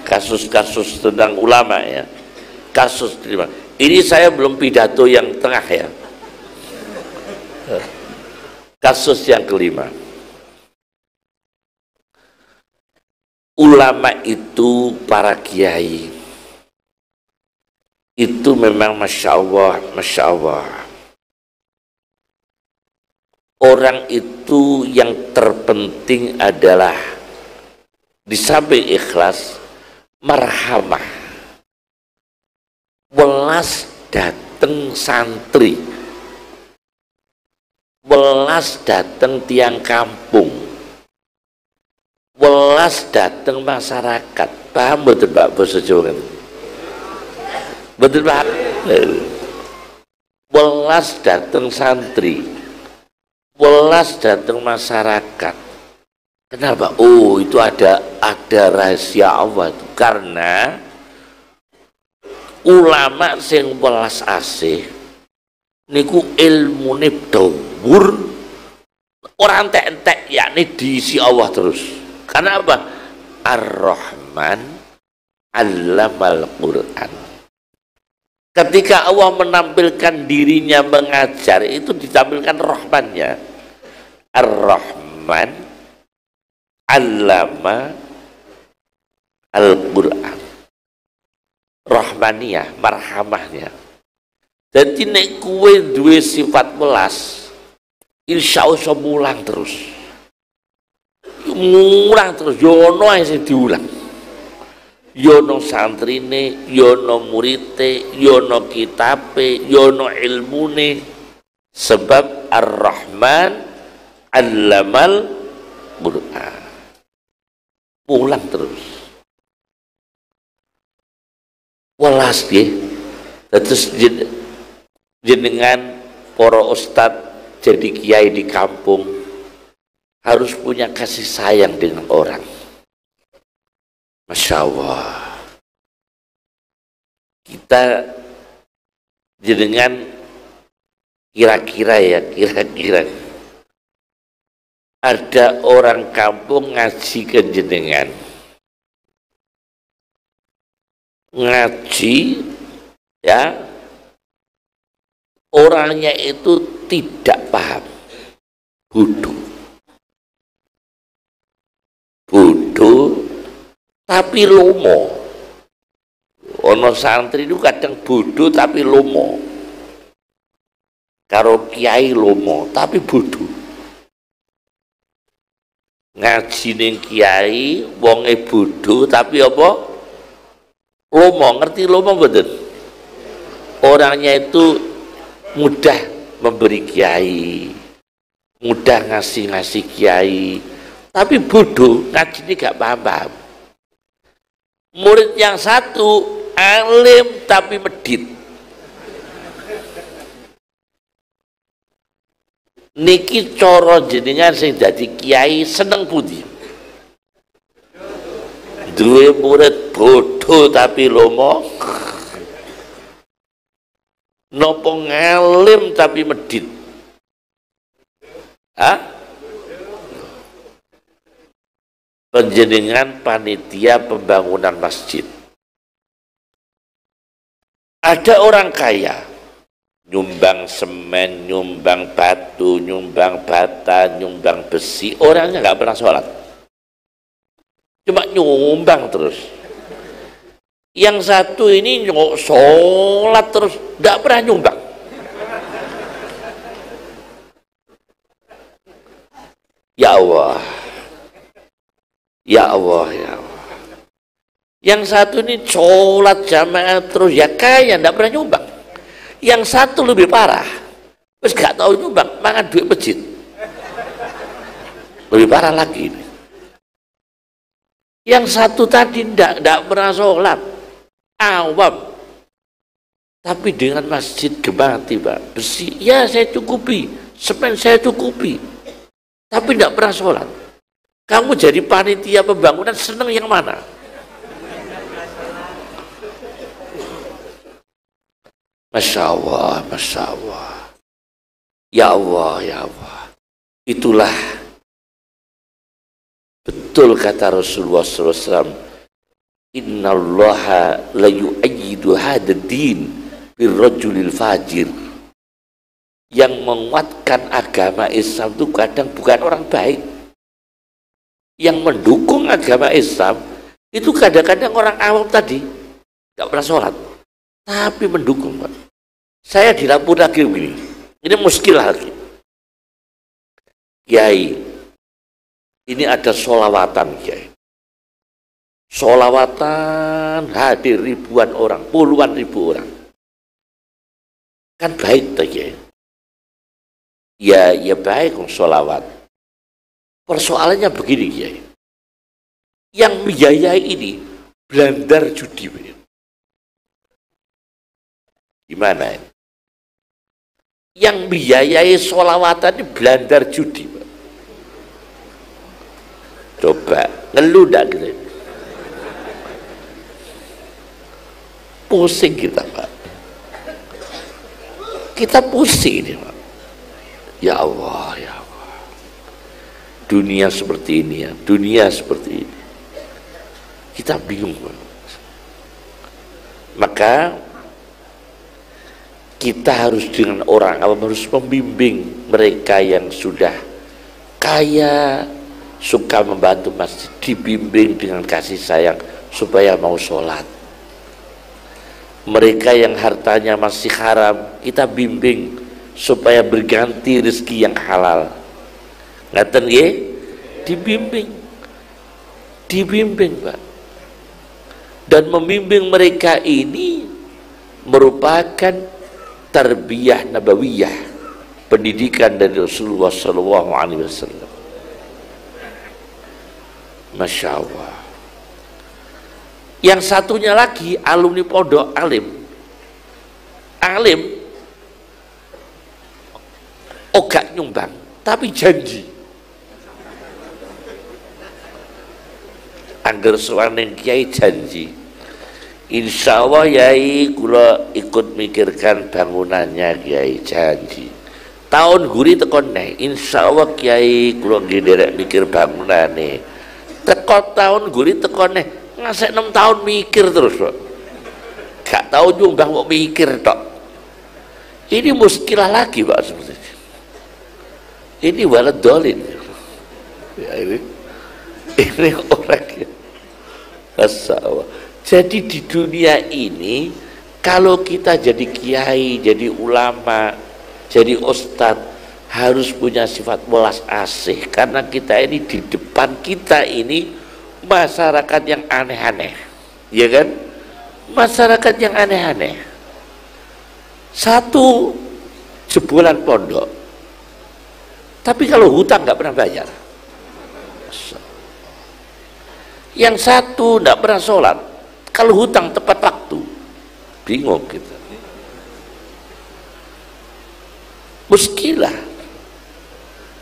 [SPEAKER 2] kasus-kasus tentang ulama ya. Kasus kelima, ini saya belum pidato yang tengah ya. Kasus yang kelima, ulama itu, para kiai itu memang masya Allah, masya Allah. Orang itu yang terpenting adalah di samping ikhlas, marhamah, welas dateng santri, welas dateng tiang kampung, welas dateng masyarakat. Paham betul Pak Bos Jawa? Betul Pak? Welas dateng santri, welas datang masyarakat. Kenapa? Oh, itu ada rahasia Allah itu. Karena ulama sing welas asih niku ilmune dawur, ora entek-entek, yakni diisi Allah terus. Karena apa? Ar-Rahman 'allamal Qur'an. Ketika Allah menampilkan dirinya mengajar, itu ditampilkan Rahmannya. Ar-Rahman 'allama Al-Qur'an. Rahmaniyah, marhamahnya. Jadi nek kuwe duwe sifat welas, insya Allah mulang terus. Mulang terus, yono ae sing diulang. Yono santrine, yono murite, yono kitabe, yono ilmune. Sebab Ar-Rahman 'allamal Qur'an. Ulang terus. Welas nggih. Terus jenengan para ustadz jadi kiai di kampung harus punya kasih sayang dengan orang. Masya Allah, kita jenengan kira-kira ada orang kampung ngaji ke jenengan, ngaji ya, orangnya itu tidak paham, bodoh tapi lomo. Ono santri itu kadang bodoh tapi lomo, karo kiai lomo tapi bodoh. Ngaji ning kiai wonge bodoh tapi apa? Lomo. Ngerti lomo mboten? Orangnya itu mudah memberi kiai, mudah ngasih kiai, tapi bodoh, ngaji ini gak paham. Murid yang satu alim tapi medit. Niki coro jenengan sing dadi kiai seneng pundi? Duwe murid bodoh tapi lomo, nopo ngalim tapi medit? Penjenengan panitia pembangunan masjid. Ada orang kaya nyumbang semen, nyumbang batu, nyumbang bata, nyumbang besi, orangnya nggak pernah sholat, cuma nyumbang terus. Yang satu ini sholat terus, nggak pernah nyumbang. Ya Allah, ya Allah, ya Allah. Yang satu ini sholat jamaah terus ya kaya, ndak pernah nyumbang. Yang satu lebih parah, terus gak tahu nyumbang, makan duit masjid. Lebih parah lagi ini. Yang satu tadi ndak pernah sholat, awam, tapi dengan masjid gemati, Pak, besi, ya saya cukupi, semen saya cukupi, tapi ndak pernah sholat. Kamu jadi panitia pembangunan seneng yang mana? Masya Allah, Masya Allah. Ya Allah, ya Allah. Itulah betul kata Rasulullah SAW. Innallaha la yu'ayyidu hadad din birrajulil fajir. Yang menguatkan agama Islam itu kadang bukan orang baik. Yang mendukung agama Islam itu kadang-kadang orang awam tadi, gak pernah sholat, tapi mendukung, Pak. Saya dilapor lagi begini, ini muskilah lagi. Kiai, ini ada sholawatan, Kiai. Sholawatan hadir ribuan orang, puluhan ribu orang. Kan baik, Kiai. Ya baik sholawat. Persoalannya begini, Kiai. Yang biayai ini belandar judi. Gimana ini? Yang biayai sholawatan ini belandar judi, Pak. Coba ngeluh dak gitu. Pusing kita, Pak. Kita pusing ini, Pak. Ya Allah, ya Allah. Dunia seperti ini ya, dunia seperti ini. Kita bingung, Pak. Maka kita harus dengan orang awam harus membimbing mereka yang sudah kaya, suka membantu masjid, dibimbing dengan kasih sayang supaya mau sholat. Mereka yang hartanya masih haram, kita bimbing supaya berganti rezeki yang halal. Ngaten ya? Dibimbing, Pak. Dan membimbing mereka ini merupakan tarbiyah nabawiyah, pendidikan dari Rasulullah SAW. Masya Allah. Yang satunya lagi alumni pondok alim ogak nyumbang tapi janji angger sowan kiai janji, insya Allah yai kula ikut mikirkan bangunannya kiai, janji tahun guri tekon neh insya Allah kiai kula nggih mikir bangunane teko tahun guri tekon neh ngasih 6 tahun mikir terus, Pak. Gak tahu nyumbang mau mikir tok. Ini muskilah lagi, Pak, seperti ini. Ini walad dolin. Ya, ini orang ya. Masyaallah. Jadi di dunia ini kalau kita jadi kiai, jadi ulama, jadi ustadz harus punya sifat welas asih karena kita ini di depan kita ini masyarakat yang aneh-aneh, ya kan? Masyarakat yang aneh-aneh. Satu jebolan pondok, tapi kalau hutang nggak pernah bayar. Yang satu nggak pernah sholat, kalau hutang tepat waktu, bingung kita. Muskilah.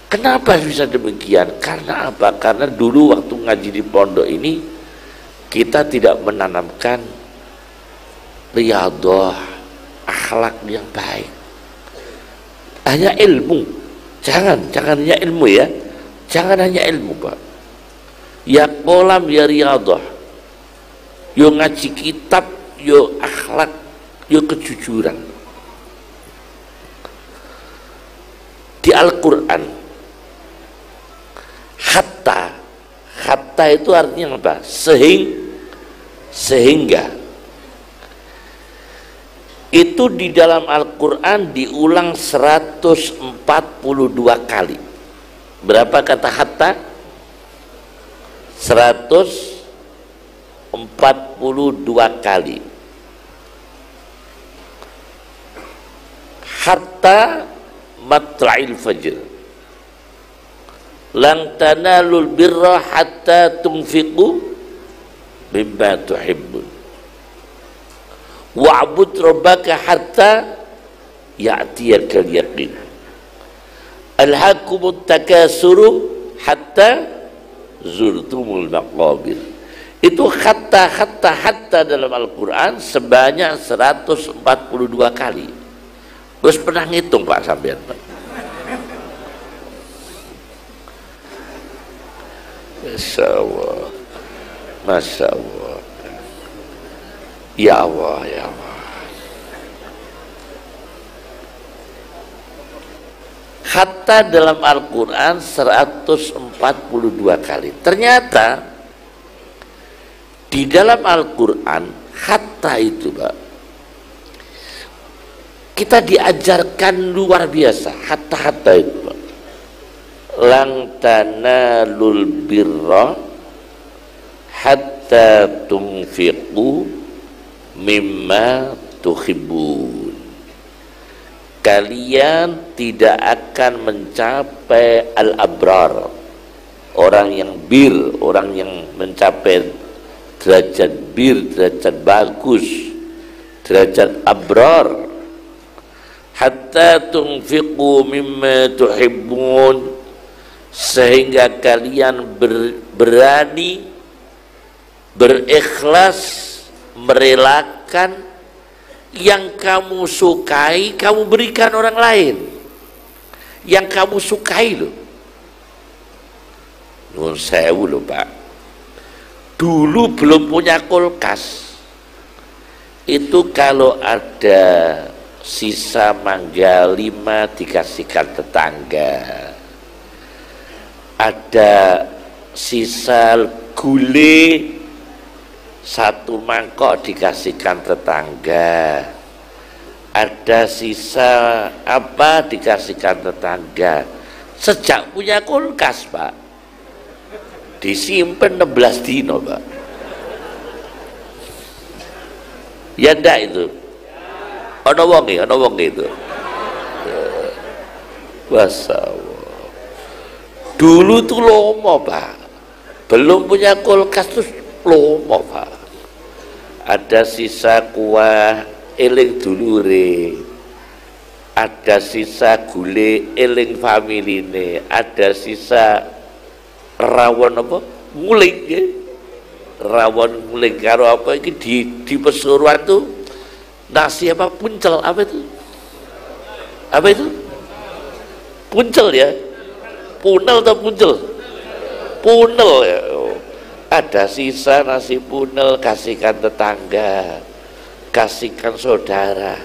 [SPEAKER 2] Kenapa bisa demikian? Karena apa? Karena dulu waktu ngaji di pondok ini kita tidak menanamkan riyadhah, akhlak yang baik. Hanya ilmu. Jangan hanya ilmu ya. Jangan hanya ilmu, Pak. Ya kolam ya riyadhah. Yo ngaji kitab, yo akhlak, yo kejujuran. Di Al-Qur'an hatta itu artinya apa? Sehingga itu di dalam Al-Quran diulang 142 kali. Berapa kata hatta? 142 kali. Hatta matla'il fajr. Lan tanalul birra hatta tunfiqu mimma tuhibbun. Wa'bud rabbaka hatta ya'tiyakal yaqin. Alhaakumut takasuru hatta zurtumul maqabir. Itu hatta dalam Al-Quran sebanyak 142 kali. Terus pernah ngitung Pak sampean Pak? Masya Allah, Masya Allah, ya Allah, ya Allah. Hatta dalam Al-Quran 142 kali. Ternyata di dalam Al-Quran hatta itu Pak, kita diajarkan luar biasa. Hatta itu Pak, lan tanalul birra hatta tunfiqu mimma tuhibbun. Kalian tidak akan mencapai al-abrar, orang yang bir, orang yang mencapai derajat bir, derajat bagus, derajat abrar, hatta tunfiqu mimma tuhibbun, sehingga kalian berani berikhlas merelakan yang kamu sukai, kamu berikan orang lain yang kamu sukai loh. Nun sewu loh Pak, dulu belum punya kulkas itu kalau ada sisa mangga 5 dikasihkan tetangga, ada sisa gule 1 mangkok dikasihkan tetangga, ada sisa apa dikasihkan tetangga. Sejak punya kulkas Pak, disimpan 16 dino Pak. Ya ndak itu? Ono wong itu. Masya Allah. Dulu tuh lomo Pak, belum punya kulkas tuh lomo Pak. Ada sisa kuah eling dulure, ada sisa gule eling familine, ada sisa rawon apa nguling ya, rawon nguling karo apa ini di Pesuruan tuh nasi apa puncel, apa itu puncel ya, punel atau puncel, punel ya. Ada sisa nasi punel kasihkan tetangga, kasihkan saudara.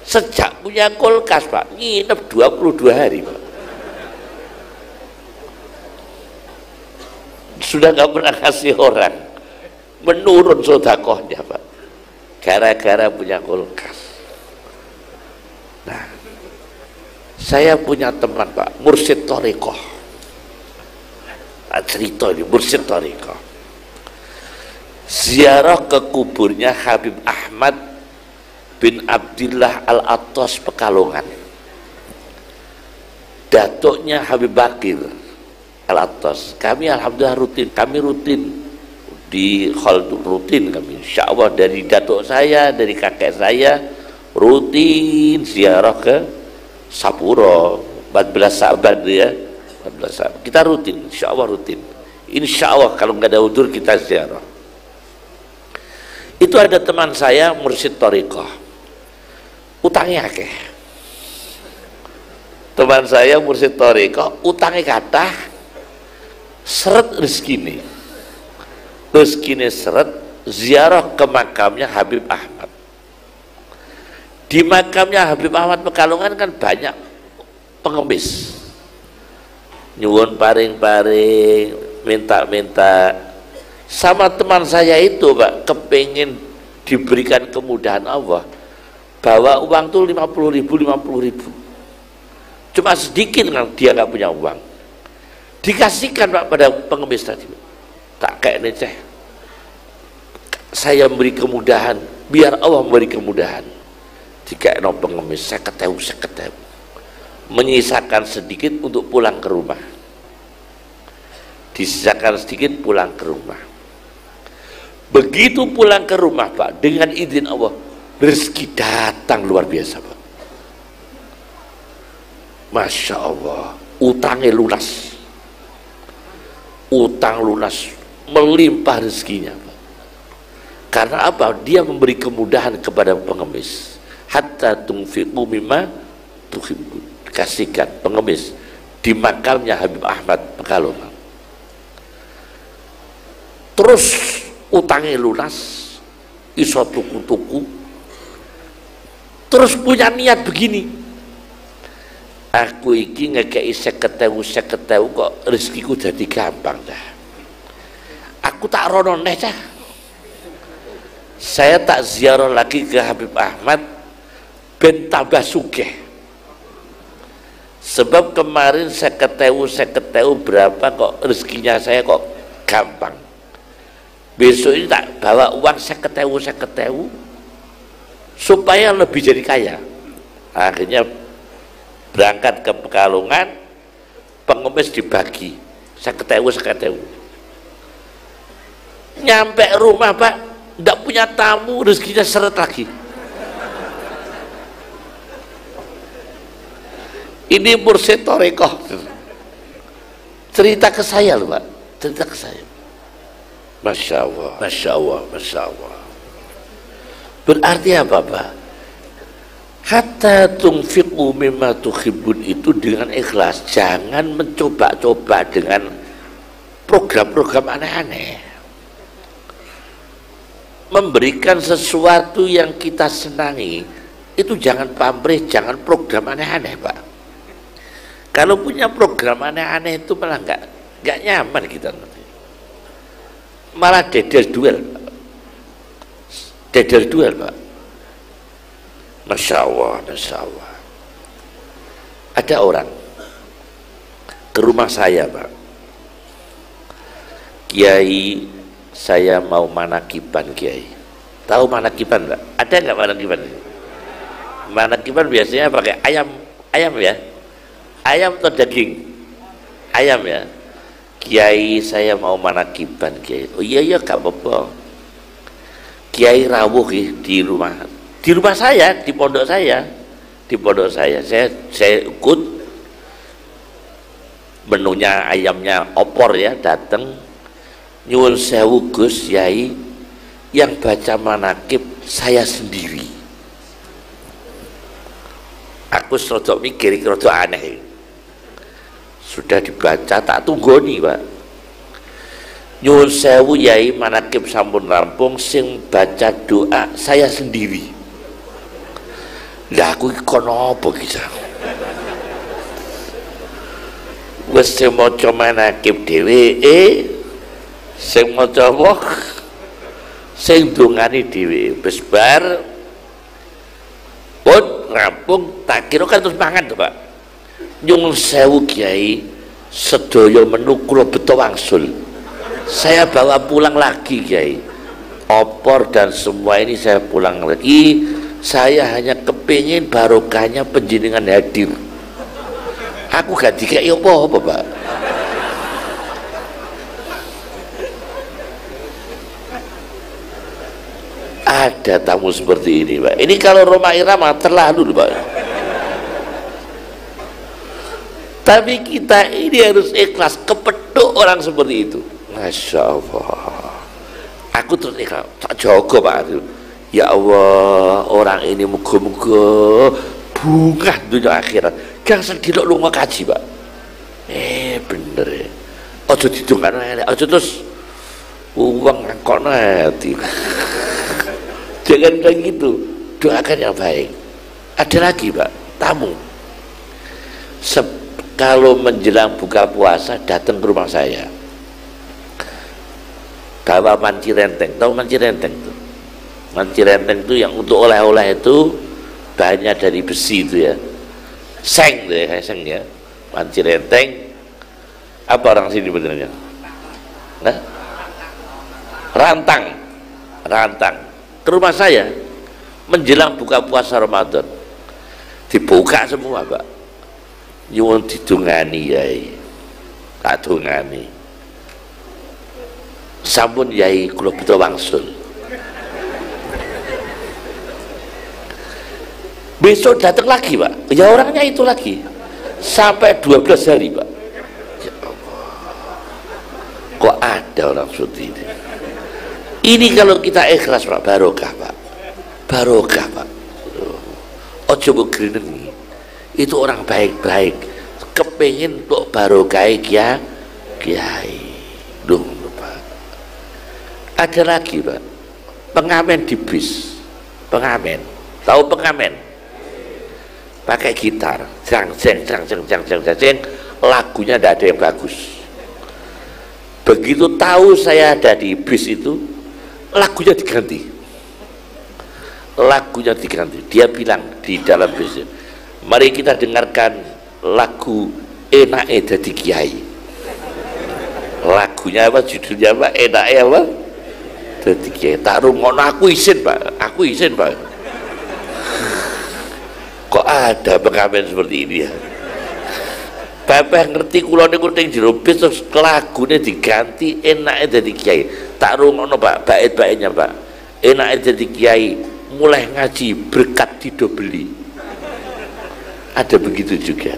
[SPEAKER 2] Sejak punya kulkas Pak, nginep 22 hari Pak, sudah nggak pernah kasih orang. Menurun sedekahnya Pak, gara-gara punya kulkas. Nah, saya punya teman Pak, mursyid thariqah. Cerita ini mursyid thariqah, ziarah ke kuburnya Habib Ahmad bin Abdillah Al-Attas Pekalongan. Datuknya Habib Bakir Al-Attas. Kami alhamdulillah rutin di hall rutin kami, insya Allah, dari datuk saya, dari kakek saya rutin ziarah ke Sapuro 14 Saban ya, 14 Saban. Kita rutin, insya Allah rutin. Insya Allah kalau nggak ada udzur kita ziarah. Itu ada teman saya mursyid thariqah, utangnya akeh. Teman saya mursyid thariqah utangnya kathah, seret rezekine seret. Ziarah ke makamnya Habib Ahmad. Di makamnya Habib Ahmad Pekalongan kan banyak pengemis, nyuwun paring-paring, minta-minta. Sama teman saya itu Pak, kepingin diberikan kemudahan Allah, bawa uang tuh 50.000. Cuma sedikit kan dia nggak punya uang. Dikasihkan Pak pada pengemis tadi, tak kayak neceh, saya memberi kemudahan biar Allah memberi kemudahan. Jika no pengemis saya ketemu, menyisakan sedikit untuk pulang ke rumah, disisakan sedikit pulang ke rumah. Begitu pulang ke rumah Pak, dengan izin Allah rezeki datang luar biasa Pak. Masya Allah, utangnya lunas, utang lunas, melimpah rezekinya Pak. Karena apa? Dia memberi kemudahan kepada pengemis. Hatta tunfiqu mimma tuhibbun, kasihkan pengemis di makamnya Habib Ahmad Pekalongan. Terus utangnya lunas, iso tuku-tuku, terus punya niat begini, aku iki ngekei 50.000 kok rezekiku jadi gampang dah, aku tak rono neh dah, saya tak ziarah lagi ke Habib Ahmad ben tambah sugih. Sebab kemarin 50.000 berapa kok rezekinya saya kok gampang, besok ini tak bawa uang 50.000 supaya lebih jadi kaya. Akhirnya berangkat ke Pekalongan, pengemis dibagi 50.000. Nyampe rumah Pak, nggak punya tamu, rezekinya seret lagi. Ini mursyid Torekoh cerita ke saya loh Pak, cerita ke saya. Masya Allah, Masya Allah, Masya Allah. Berarti apa Pak? Hatta tunfiqu mimma tuhibbun itu dengan ikhlas, jangan mencoba-coba dengan program-program aneh-aneh. Memberikan sesuatu yang kita senangi itu jangan pamrih, jangan program aneh-aneh Pak. Kalau punya program aneh-aneh itu malah nggak nyaman kita nanti. Malah deder duel Pak. Masya Allah, Masya Allah. Ada orang ke rumah saya Pak, Kiai, saya mau manakiban Kiai. Tahu manakiban Pak? Ada nggak manakiban? Manakiban biasanya pakai ayam ya, ayam atau daging? Ayam ya. Kiai, saya mau manakiban Kiai. Oh iya gak apa-apa. Kiai rawuh di rumah saya, di pondok saya, saya ikut, menunya ayamnya opor ya, datang nyuwun sewu Gus Yai, yang baca manakib saya sendiri. Aku sedok mikir rada aneh, sudah dibaca tak tunggoni Pak, nyuwun sewu Yai, manakib sampun rampung, sing baca doa saya sendiri. Lah aku kono apa kisah? Wes sing maca manakib dheweke, sing maca apa? Sing dongane dhewe. Wis bar pun rampung, tak kira kan terus mangan to Pak. Nyuwun sewu Kiai, sedaya menu kula beto wangsul. Saya bawa pulang lagi Kiai. Opor dan semua ini saya pulang lagi. Saya hanya kepingin barokahnya penjenengan hadir. Aku gak dikei apa-apa Pak. Ada tamu seperti ini Pak. Ini kalau Roma Irama terlalu Pak. Tapi kita ini harus ikhlas, kepethuk orang seperti itu. Masya Allah. Aku terus ikhlas, tak jaga Pak. Ya Allah, orang ini muga-muga bungah dunia akhirat. Gak sedih lunga kaji Pak. Bener ya. Ojo didongakno elek, ojo terus uang ngangkokno hati. Jangan kayak gitu, doakan yang baik. Ada lagi Pak, tamu. Kalau menjelang buka puasa datang ke rumah saya, bawa manci renteng. Tahu manci renteng tuh? Manci renteng itu yang untuk oleh-oleh itu bahannya dari besi itu ya, seng tuh ya, seng ya, manci renteng. Apa orang sini benernya? Nah? Rantang. Rantang. Ke rumah saya menjelang buka puasa Ramadan. Dibuka semua, Pak. Nyuwun didungani yai. Tak dungani. Sampun yai kula beto wangsul. Besok datang lagi, Pak. Ya orangnya itu lagi. Sampai 12 hari, Pak. Ya Allah. Kok ada orang seperti ini? Ini kalau kita ikhlas, Pak, barokah, Pak. Barokah, Pak. Ojo begini. Itu orang baik-baik. Kepingin untuk barokah kiai. Duh, Pak. Ada lagi, Pak. Pengamen di bis. Pengamen. Tahu pengamen? Pakai gitar. Jang, lagunya tidak ada yang bagus. Begitu tahu saya ada di bis itu, lagunya diganti. Lagunya diganti. Dia bilang di dalam bis, mari kita dengarkan lagu Enake Dadi Kiai. Lagunya apa? Judulnya apa? Enake apa? Dadi Kiai. Tak rungokno, aku izin, Pak. Aku izin, Pak. Kok ada pengamen seperti ini ya? Bapak ngerti kula niku ning jero bis terus lagune diganti Enake Dadi Kiai. Tak rungokno, Pak, bait-baitnya, Pak. Enake Dadi Kiai, mulai ngaji berkat didobeli. Ada begitu juga.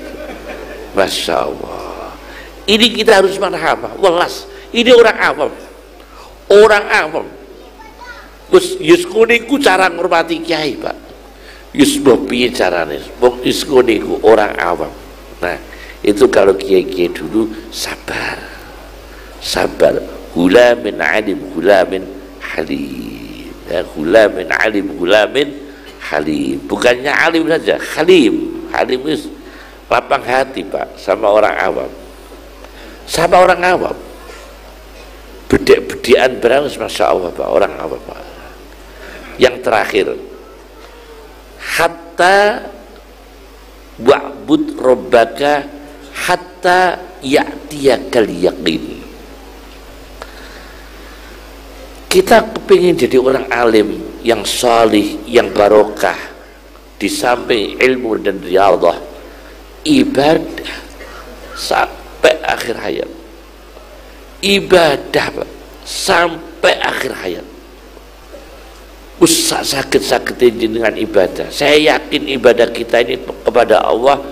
[SPEAKER 2] Masya Allah. Ini kita harus marhamah. Welas. Ini orang awam. Orang awam. Yus kuniku cara ngurmati kiai, Pak. Yus piye carane? Yus kuniku orang awam. Nah, itu kalau kiai-kiai dulu sabar. Sabar. Gulamin alim, gulamin halim. Ya, gulamin alim, gulamin halim. Bukannya alim saja, halim. Halim itu lapang hati, Pak, sama orang awam. Sama orang awam. Bedek-bedekan berangus, Masya Allah, Pak, orang awam, Pak. Yang terakhir, hatta wa'bud rabbaka hatta ya'tiyakal yaqin. Kita kepingin jadi orang alim yang salih, yang barokah. Di samping ilmu dan riyadhah, ibadah sampai akhir hayat. Ibadah, Pak, sampai akhir hayat. Usah sakit-sakit dengan ibadah. Saya yakin ibadah kita ini kepada Allah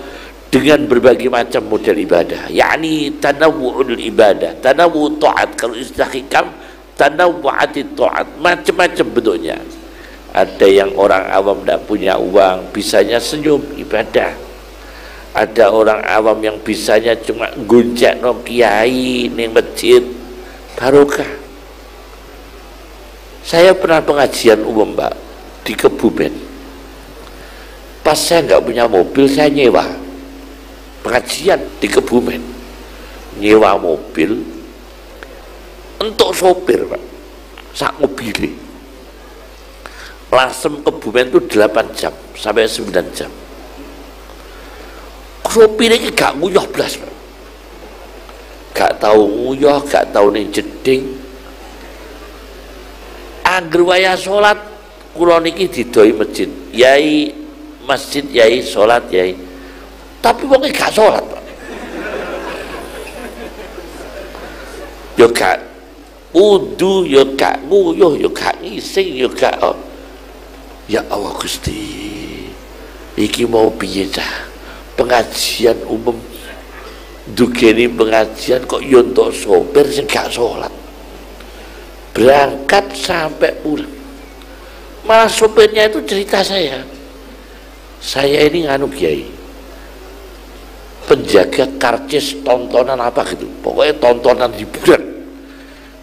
[SPEAKER 2] dengan berbagai macam model ibadah. Yakni tanawu'ul ibadah, tanawu'ut ta'at. Kalau istilah hikam, tanawu'atit ta'at, macam-macam bentuknya. Ada yang orang awam tidak punya uang, bisanya senyum, ibadah. Ada orang awam yang bisanya cuma gonjak no kiai ning masjid, barokah. Saya pernah pengajian umum, Pak, di Kebumen. Pas saya nggak punya mobil, saya nyewa. Pengajian di Kebumen, nyewa mobil untuk sopir, Pak, sak mobilnya. Lasem Kebumen itu 8 jam sampai 9 jam. Sopir ini gak nguyah blas, Pak. Gak tahu nguyah, gak tahu ning jeding. Angger wayah salat, kula niki didoi masjid. Yai masjid, yai salat, yai. Tapi wong gak salat, Pak. Yo gak wudu, yo gak nguyuh, yo gak ngising, yo gak. Ya Allah Gusti, iki mau piye cah? Pengajian umum dugeni pengajian kok yo entuk sopir sing gak salat. Berangkat sampai pulang. Malah sopirnya itu cerita saya ini nganu kiai, penjaga karcis tontonan apa gitu. Pokoknya tontonan hiburan.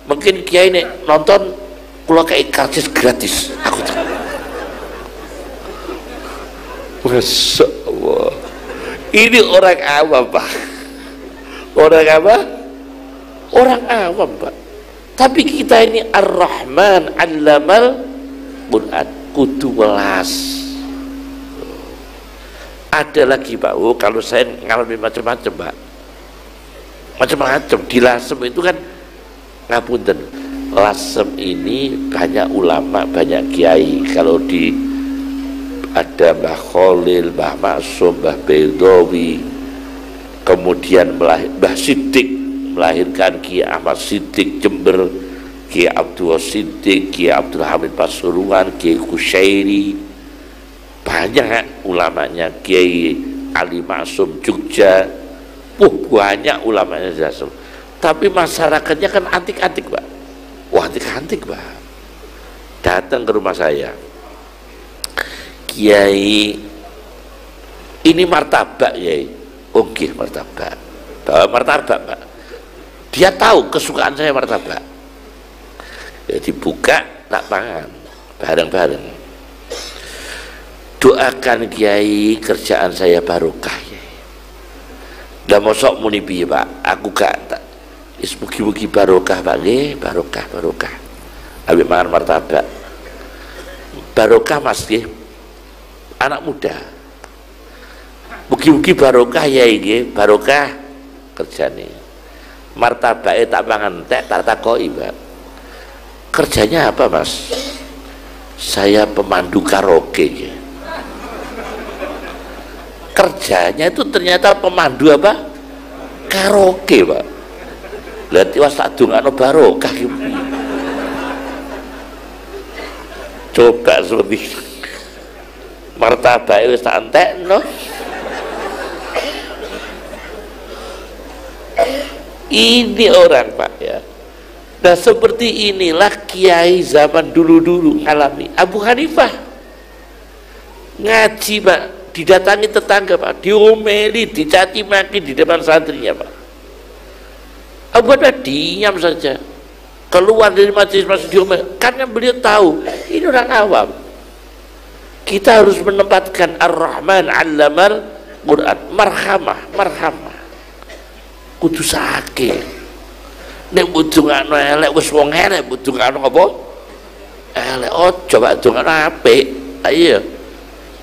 [SPEAKER 2] Mungkin kiai ini nonton kula kayak karcis gratis. Aku tahu. Masya Allah, ini orang awam, Pak. Orang apa? Orang awam, Pak. Tapi kita ini Ar-Rahman 'allamal Quran, kudu welas. Ada lagi, Pak. Oh, kalau saya ngalami macam-macam, Pak. macam-macam. Di Lasem itu kan ngapunten, Lasem ini banyak ulama, banyak kiai. Kalau di ada Mbah Khalil, Mbah Maksum, Mbah Bedowi, kemudian Mbah Siddiq melahirkan Kiai Ahmad Siddiq Jember, Kiai Abdul Siddiq, Kiai Abdul Hamid Pasuruan, Kiai Kusyairi, banyak ulamanya. Kiai Ali Maksum Jogja, banyak ulamanya di Lasem. Tapi masyarakatnya kan antik-antik, Pak. Wah, antik-antik, Pak. Datang ke rumah saya, Kiai, ini martabak, Kiai. Oke, martabak. Bawa martabak, Pak. Dia tahu kesukaan saya martabak. Ya, dibuka, tak pangan, bareng-bareng. Doakan Kiai, kerjaan saya barokah, Kiai. Dah mosok muni piye, Pak? Aku gak tak. Mugi-mugi barokah, Pak. Nggih, barokah. Habis makan martabak. Barokah, Mas, nggih. Anak muda, mugi-mugi barokah ya, ini barokah kerjanya. Martabaknya tak pangan, tak takoi, Pak. Kerjanya apa, Mas? Saya pemandu karaoke ya. Kerjanya itu ternyata pemandu apa? Karaoke, Pak. Berarti was tak dongakno barokah gitu. Coba seperti itu. Martabak wis tak entekno. Ini orang, Pak, ya. Nah, seperti inilah kiai zaman dulu-dulu alami. Abu Hanifah ngaji, Pak, didatangi tetangga, Pak, diomeli, dicaci maki di depan santrinya, Pak. Abu Hanifah diam saja, keluar dari majelis diomeli, karena beliau tahu ini orang awam. Kita harus menempatkan Ar-Rahman 'allamal Quran, marhamah kudu sakit. Nek budungakno elek wis wong elek, budungakno apa? Elek. Coba dongakno apik. Ayo.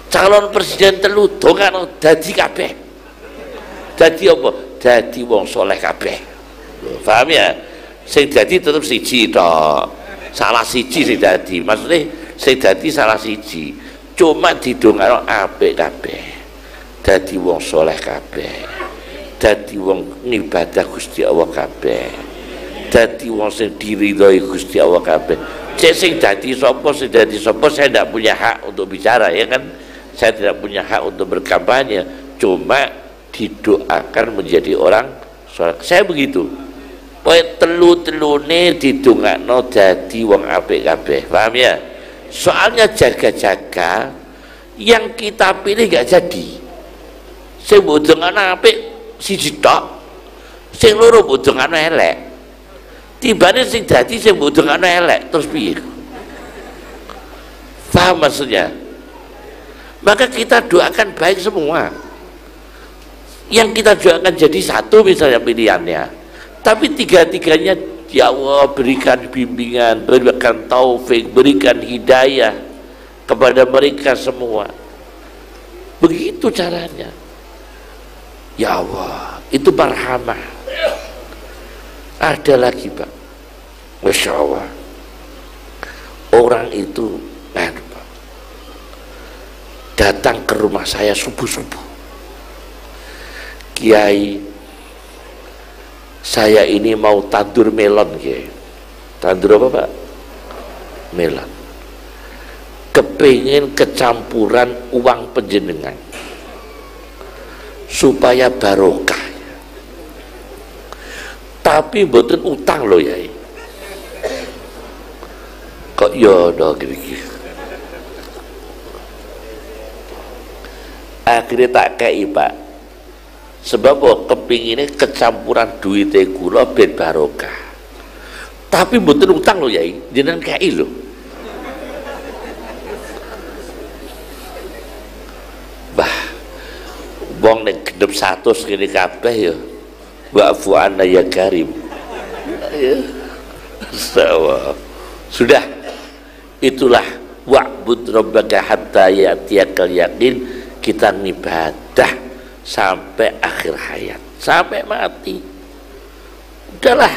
[SPEAKER 2] Calon presiden telu dongakno dadi kabeh. Dadi apa? Dadi wong soleh kabeh. Paham ya? Sing dadi tetep siji tok. Salah siji sing dadi. Maksudnya sing dadi salah siji. Cuma didongakno apik kabeh, dadi wong soleh kabeh, dadi wong ngibadah Gusti Allah kabeh, dadi wong sing diridhoi Gusti Allah kabeh. Cek sing dadi sapa, saya tidak punya hak untuk bicara, ya kan? Saya tidak punya hak untuk berkampanye, cuma didoakan menjadi orang soleh. Saya begitu. Pokoke telu-telune didongakno dadi wong apik kabeh. Paham ya? Soalnya jaga-jaga yang kita pilih gak jadi. Sing bodongane apik siji tok, sing loro bodongane elek. Tibane sing dadi sing bodongane elek, terus piye? Paham maksudnya? Maka kita doakan baik semua. Yang kita doakan jadi satu misalnya pilihannya. Tapi tiga-tiganya, ya Allah, berikan bimbingan, berikan taufik, berikan hidayah kepada mereka semua. Begitu caranya. Ya Allah, itu marhamah. Ada lagi, Pak, Masya Allah, orang itu Pak, datang ke rumah saya subuh-subuh. Kiai, saya ini mau tandur melon, Kiai. Tandur apa, Pak? Melon. Kepingin kecampuran uang penjenengan supaya barokah. Tapi mboten utang loh, ya. Kok yo do gini. Akhirnya tak kei, Pak. Sebab kepinginnya kecampuran duitnya kula ben barokah. Tapi mboten utang loh, Yai. Jenengan kei loh. Bah, wong nek gendep 100 kene kabeh ya. Wa'fu anna ya karim. Ya. Sudah. Itulah wa'bud rabbaka hatta ya'tiyakal yaqin. Kita ngibadah sampai akhir hayat, sampai mati. Udahlah,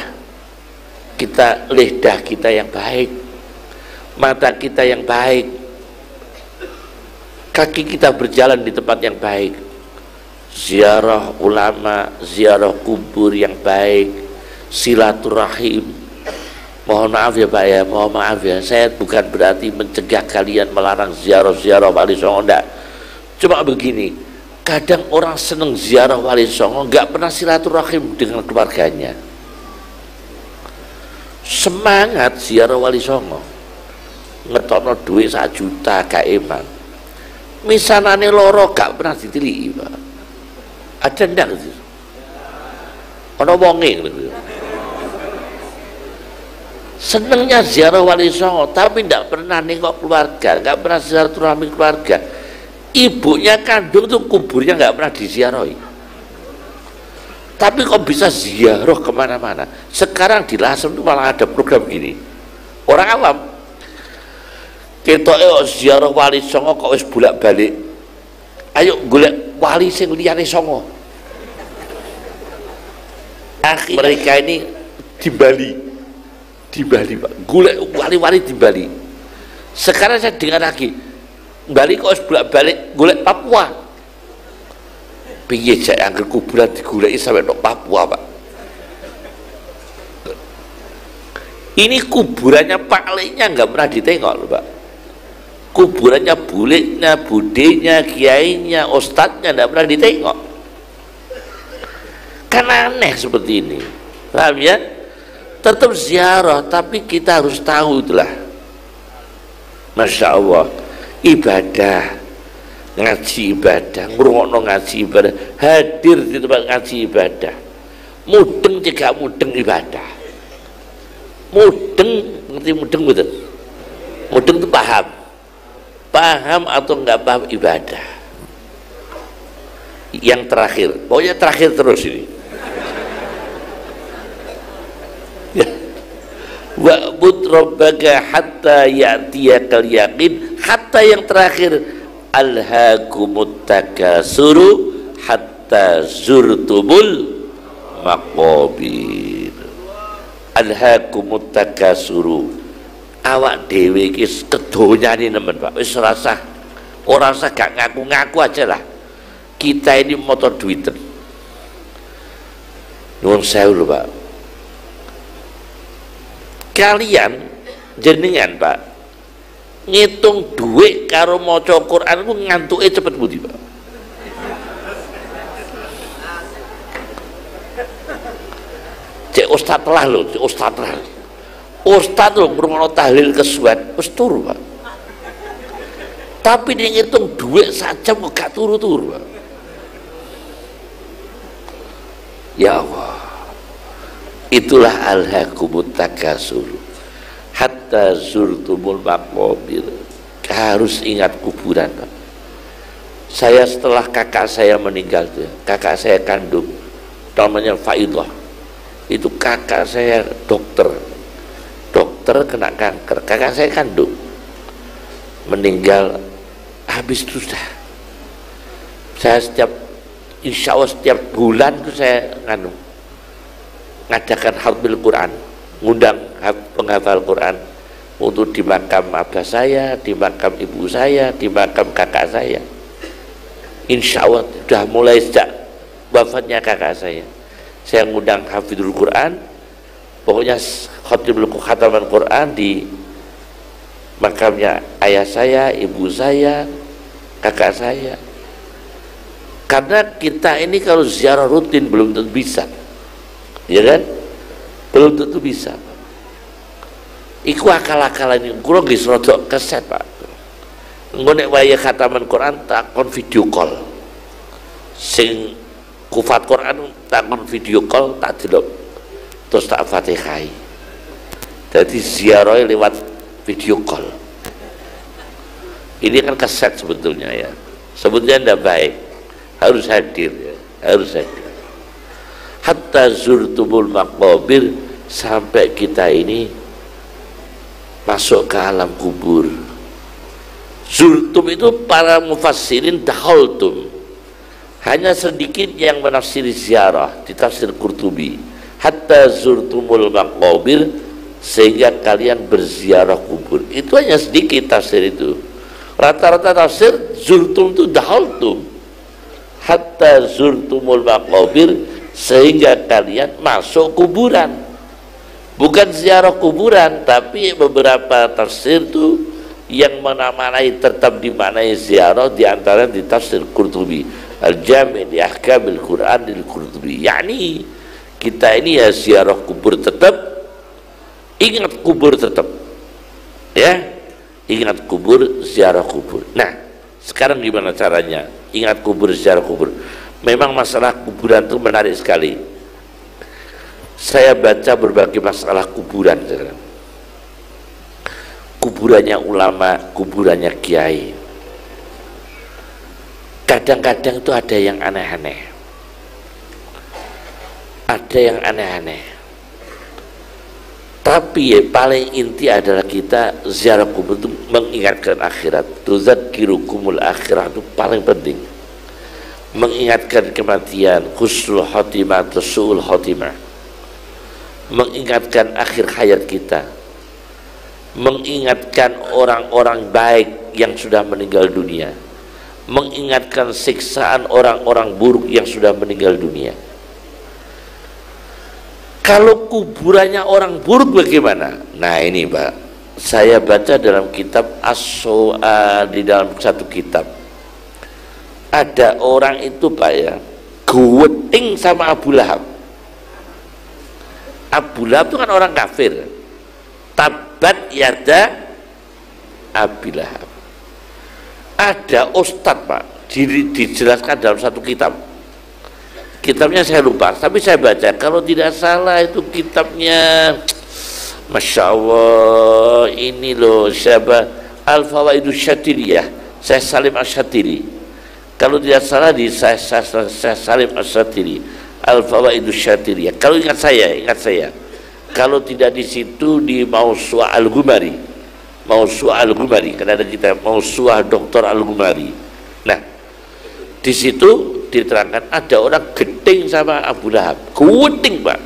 [SPEAKER 2] kita lidah kita yang baik, mata kita yang baik, kaki kita berjalan di tempat yang baik, ziarah ulama, ziarah kubur yang baik, silaturahim. Mohon maaf ya Pak ya, mohon maaf ya, saya bukan berarti mencegah kalian melarang ziarah Wali Songo, enggak. Cuma begini, kadang orang seneng ziarah Wali Songo nggak pernah silaturahim dengan keluarganya. Semangat ziarah Wali Songo, ngetokno duit 1 juta gak eman, misanane loro gak pernah ditiliki Pak. Ada ndak gitu? Ono wonge gitu. Senengnya ziarah Wali Songo tapi tidak pernah nengok keluarga, nggak pernah silaturahmi keluarga. Ibunya kandung tuh kuburnya nggak pernah diziarahi, tapi kok bisa ziarah kemana-mana. Sekarang di Lasem tuh malah ada program gini, orang awam kita ziarah Wali Songo kok wis bolak-balik, ayo golek wali sing liyane Songo. Mereka ini di Bali Pak, golek wali-wali di Bali. Sekarang saya dengar lagi, Bali kok bolak-balik golek Papua. Piye jek angger kuburan digoleki sampai tok Papua Pak. Ini kuburannya Pak Leknya nggak pernah ditengok loh Pak. Kuburannya buliknya, budenya, kiainya, ustadznya nggak pernah ditengok. Kan aneh seperti ini, paham ya? Tetap ziarah, tapi kita harus tahu itulah, Masya Allah, ibadah, ngaji ibadah, ngrungokno ngaji ibadah, hadir di tempat ngaji ibadah, mudeng juga mudeng ibadah, mudeng, ngerti mudeng betul? Mudeng itu paham atau enggak paham ibadah. Yang terakhir, pokoknya terakhir terus ini. Wa'bud rabbaka hatta ya'tiyakal yaqin, hatta yang terakhir, alhaakumut takasuru hatta zurtumul maqabir. Alhaakumut takasuru, awak dhewe iki kedonyane nemen Pak, wis ora usah gak ngaku-ngaku aja lah. Kita ini motor duiten. Nuwun sewu lho Pak. Kalian jenengan Pak ngitung duit karo maca Quran ku ngantuke cepet budi Pak. Cek ustaz telah lho, cek ustaz telah. Ustaz lho ngrungokno tahlil kesuwen wis turu Pak. Tapi dia ngitung duit sajam kok gak turu-turu Pak. Ya Allah, itulah alhaakumut takasur hatta zurtumul maqabir. Harus ingat kuburan Pak. Saya setelah kakak saya meninggal, kakak saya kandung namanya Faidah, itu kakak saya dokter kena kanker, kakak saya kandung meninggal. Habis itu sudah, saya insya Allah setiap bulan itu saya ngadakan hafal Quran, ngundang penghafal Quran untuk di makam abah saya, di makam ibu saya, di makam kakak saya. Insya Allah sudah mulai sejak wafatnya kakak saya ngundang hafidul Quran, pokoknya khataman Quran di makamnya ayah saya, ibu saya, kakak saya. Karena kita ini kalau ziarah rutin belum tentu bisa, ya kan? Belum tentu bisa. Iku akal-akalan ini, kurang disrodok keset Pak. Ngonek waya khataman Quran takon video call. Sing kufat Quran takon video call tak delok. Terus tak Fatihai. Jadi ziarah lewat video call. Ini kan keset sebetulnya ya. Sebetulnya tidak baik. Harus hadir ya, harus hadir. Hatta zurtumul maqabir, sampai kita ini masuk ke alam kubur. Zurtum itu para mufassirin dahaltum, hanya sedikit yang menafsiri ziarah di tafsir Qurtubi. hatta zurtumul maqabir, sehingga kalian berziarah kubur. Itu hanya sedikit tafsir itu. Rata-rata tafsir zurtum itu dahaltum, hatta zurtumul maqabir, sehingga kalian masuk kuburan. Bukan ziarah kuburan, tapi beberapa tafsir itu yang mana-manai tetap dimaknai ziarah, diantara di tafsir Qurtubi, Al-Jami' li Ahkamil Quran lil Qurtubi. Yani kita ini ya ziarah kubur tetap, ingat kubur tetap, ya, ingat kubur, ziarah kubur. Nah, sekarang gimana caranya ingat kubur, ziarah kubur? Memang masalah kuburan itu menarik sekali. Saya baca berbagai masalah kuburan sekarang. Kuburannya ulama, kuburannya kiai. Kadang-kadang itu ada yang aneh-aneh. Ada yang aneh-aneh. Tapi ya, paling inti adalah kita ziarah kubur itu mengingatkan akhirat. Tudzakkirukumul akhirah, itu paling penting. Mengingatkan kematian, husnul khotimah atau su'ul khotimah. Mengingatkan akhir hayat kita, mengingatkan orang-orang baik yang sudah meninggal dunia, mengingatkan siksaan orang-orang buruk yang sudah meninggal dunia. Kalau kuburannya orang buruk bagaimana? Nah ini Pak, saya baca dalam kitab As-Soal, di dalam satu kitab ada orang itu Pak ya, guweting sama Abu Lahab. Abu Lahab itu kan orang kafir. Tabat yada Abi Lahab. Ada ustadz Pak, dijelaskan dalam satu kitab. Kitabnya saya lupa, tapi saya baca. Kalau tidak salah itu kitabnya, Masya Allah, ini loh siapa, Al-Fawaidus Syatiriyah, Syekh Salim Asy-Syatiri. Kalau tidak salah di Syekh Salim Asy-Syatiri, Al-Fawaidus Syatiriyah. Kalau ingat saya. Kalau tidak di situ di Mausu'ah Al-Ghumari. Mausu'ah Al-Ghumari, karena ada kita Mausu'ah Dr. Al-Ghumari. Nah, di situ diterangkan ada orang gedeng sama Abu Lahab. Gedeng Pak.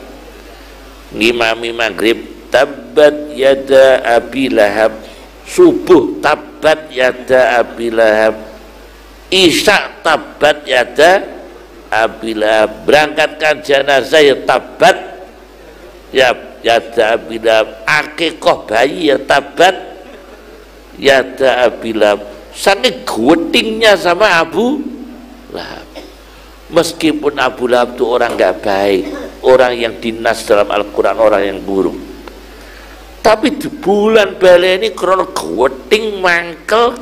[SPEAKER 2] Ngimami maghrib, tabat yada Abi Lahab. Subuh, tabat yada Abi Lahab. Isya, tabat yada Abi Lahab. Berangkatkan jenazah ya tabat yada Abi Lahab. Akikah bayi ya tabat yada Abi Lahab. Saking guwetingnya sama Abu Lahab. Meskipun Abu Lahab itu orang nggak baik, orang yang dinas dalam Al-Quran, orang yang buruk, tapi di bulan bale ini krono guweting mangkel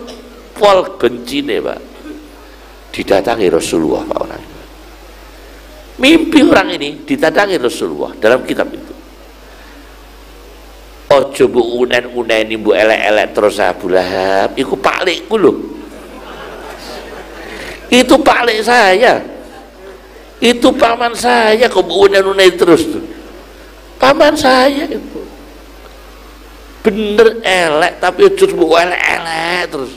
[SPEAKER 2] pol bencine Pak, didatangi Rasulullah Pak. Orang mimpi orang ini didatangi Rasulullah dalam kitab itu. Ojo bu unen-uneni bu elek-elek terus Abu Lahab, iku paklikku lho. Itu paklik saya, itu paman saya, kok bu unen-uneni terus tuh. Paman saya itu bener elek, tapi ojo bu elek-elek terus.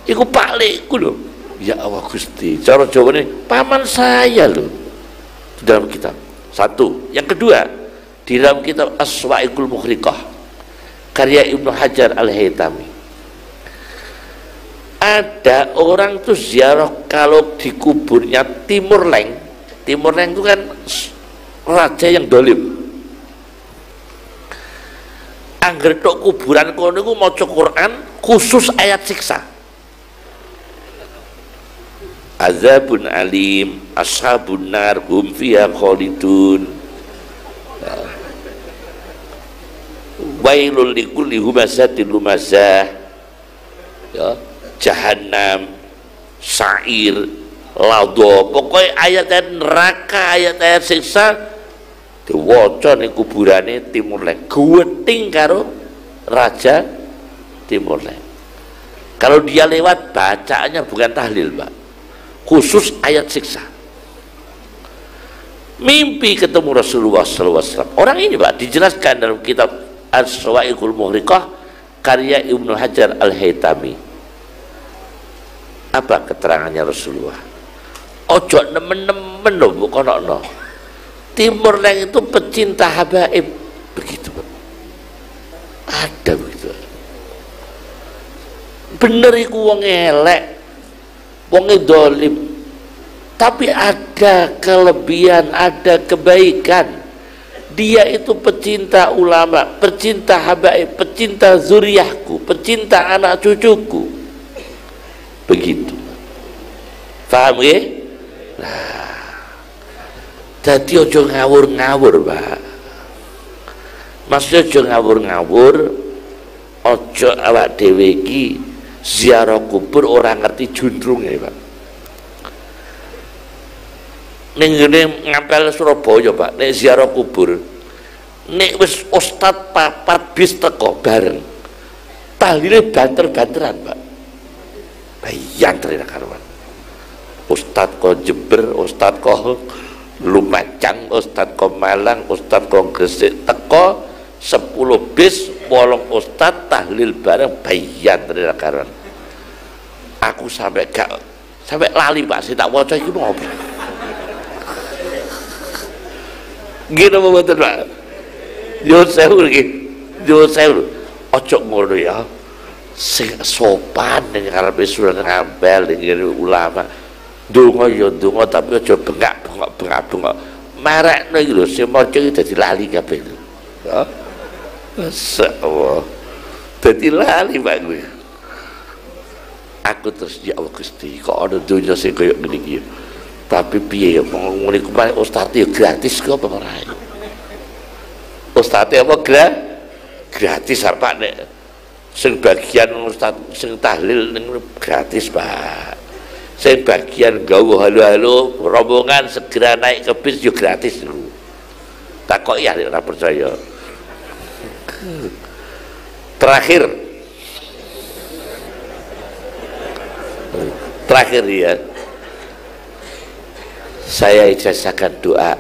[SPEAKER 2] Iku paklikku lho. Ya Allah Gusti, cara Jawa ini paman saya lho. Dalam kitab satu. Yang kedua, di dalam kitab As-Sawa'iqul Mughriqah karya Ibnu Hajar Al-Haytami, ada orang tuh ziarah kalau di kuburnya Timur Leng. Timur Leng itu kan raja yang dolim. Angger tok kuburan kono iku maca Quran khusus ayat siksa. Azabun alim, ashabun nar hum fiha khalidun. Wailul likulli humazatin lumazah. Ya, jahannam, sa'ir, lado. Pokoknya ayat-ayat neraka, ayat-ayat siksa diwaca ning kuburane Timur Leng. Guweting karo raja Timur Leng. Kalau dia lewat bacaannya bukan tahlil, Pak. Khusus ayat siksa. Mimpi ketemu Rasulullah SAW. Orang ini Pak dijelaskan dalam kitab As-Sawa'iqul Mughriqah karya Ibnu Hajar Al-Haytami. Apa keterangannya Rasulullah? Ojo nemen-nemen lho mbok konokno. Timur Leng itu pecinta habaib, begitu Pak. Ada begitu. Bener iku wong elek, wong dolim, tapi ada kelebihan, ada kebaikan. Dia itu pecinta ulama, pecinta habaib, pecinta zuriyahku, pecinta anak cucuku. Begitu. Paham ya? Nah, jadi ojo ngawur-ngawur, Pak. Maksudnya ojo ngawur-ngawur, ojo awak dhewe iki ziarah kubur orang ngerti jundrunge, Pak. Ning ngene ngapel Surabaya, Pak, nek ziarah kubur, nek wis ustad papat bis teko bareng, tahlile banter-banteran, Pak. Bayan terina karuan. Ustad kok Jember, ustad kok Lumajang, ustad kok Malang, ustad kok Gresik, teko 10 bis 8 ustad tahlil bareng, bayan terina karuan. Aku sampai lali, Pak, saya tak waca iki mau apa. Gini membantu Pak. Yo sewu. Ojo ngono ya. Sing sopan ning karepe surat ngambel ning ulama. Donga ya donga tapi aja bengak-bengok. Marekno iki lho sing maca iki dadi lali kabeh. Ya. Masyaallah. Dadi lali Pak kuwi. Aku terus ya Allah Gusti, kok ana donya sing koyo ngene iki. Tapi piye ya ngene kemarin ustaz ya gratis kok apa ora. Ustaz apa gratis apa nek sing bagian ustaz sing tahlil ning gratis, Pak. Sing bagian gawe halo-halo rombongan segera naik ke bis yo gratis lho. Takoki ya ora percaya. Terakhir ya. Saya ijazahkan doa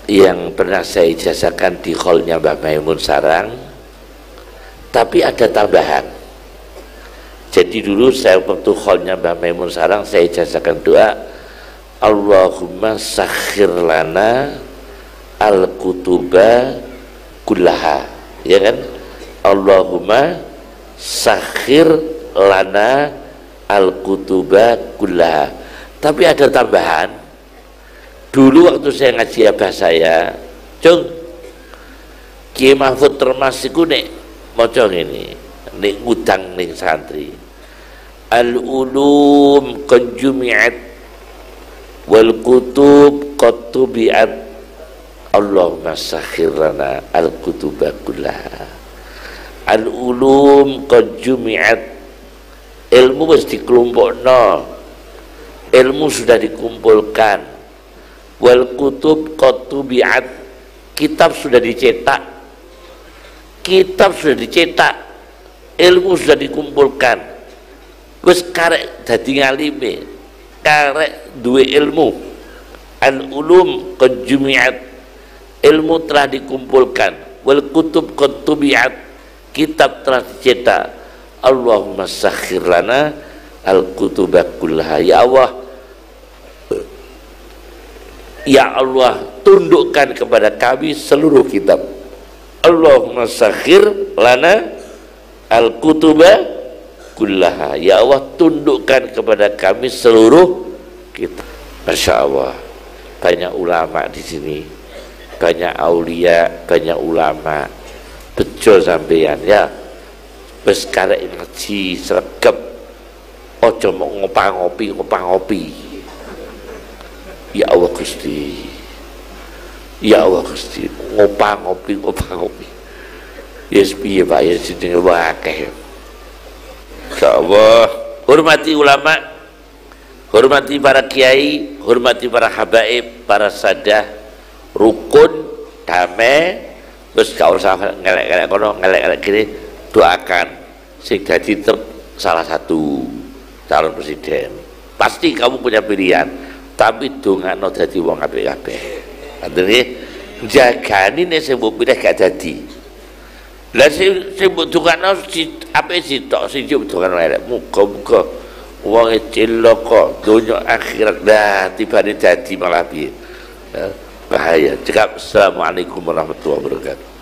[SPEAKER 2] yang pernah saya ijazahkan di hallnya Mbak Maimun Sarang, tapi ada tambahan. Jadi dulu saya waktu hallnya Mbak Maimun Sarang saya ijazahkan doa Allahumma sakhir lana al-kutuba kullaha, ya kan? Allahumma sakhir lana al-kutuba kullaha. Tapi ada tambahan. Dulu waktu saya ngaji abah saya, Cung, Kiai Mahfud termasiku nek maca ngene, nek ngudang ning santri. Al-ulum konjumiat wal kutub qad tubiat. Allahumma sakhir lana al-kutuba kullaha. Al-ulum konjumiat. Ilmu wis dikelompokno. Ilmu sudah dikumpulkan. Wal kutub qad tubiat, kitab sudah dicetak, ilmu sudah dikumpulkan. Wis karek dadi ngalime, karek duwe ilmu. Al ulum qad jumiat, ilmu telah dikumpulkan. Wal kutub qad tubiat, kitab telah dicetak. Allahumma sakhir lana al kutuba kullaha. Ya Allah, tundukkan kepada kami seluruh kitab. Allahumma sakhir lana al-kutuba kullaha. Ya Allah, tundukkan kepada kami seluruh kitab. Masya Allah, banyak ulama di sini, banyak aulia, banyak ulama. Bejo sampeyan ya. Wis karek ngaji sregep. Ojo mau ngopi-ngopi. Ya Allah Gusti, ya Allah Gusti, ngopi. Yes piye Pak ya jenenge akeh. Insyaallah, hormati ulama, hormati para kiai, hormati para habaib, para sadah, rukun, damai, terus gak usah ngelek-ngelek kono, ngelek-ngelek gini, doakan sing dadi salah satu calon presiden. Pasti kamu punya pilihan. Tapi dongakno dadi wong apik kabeh. Artine jagani nek sing mbok pilih gak dadi. Lah sing mbok dongakno apik sitok sing dongakno elek. Muga-muga wong cilaka donya akhirat dah tibane dadi malah piye. bahaya. Cakap assalamualaikum warahmatullahi wabarakatuh.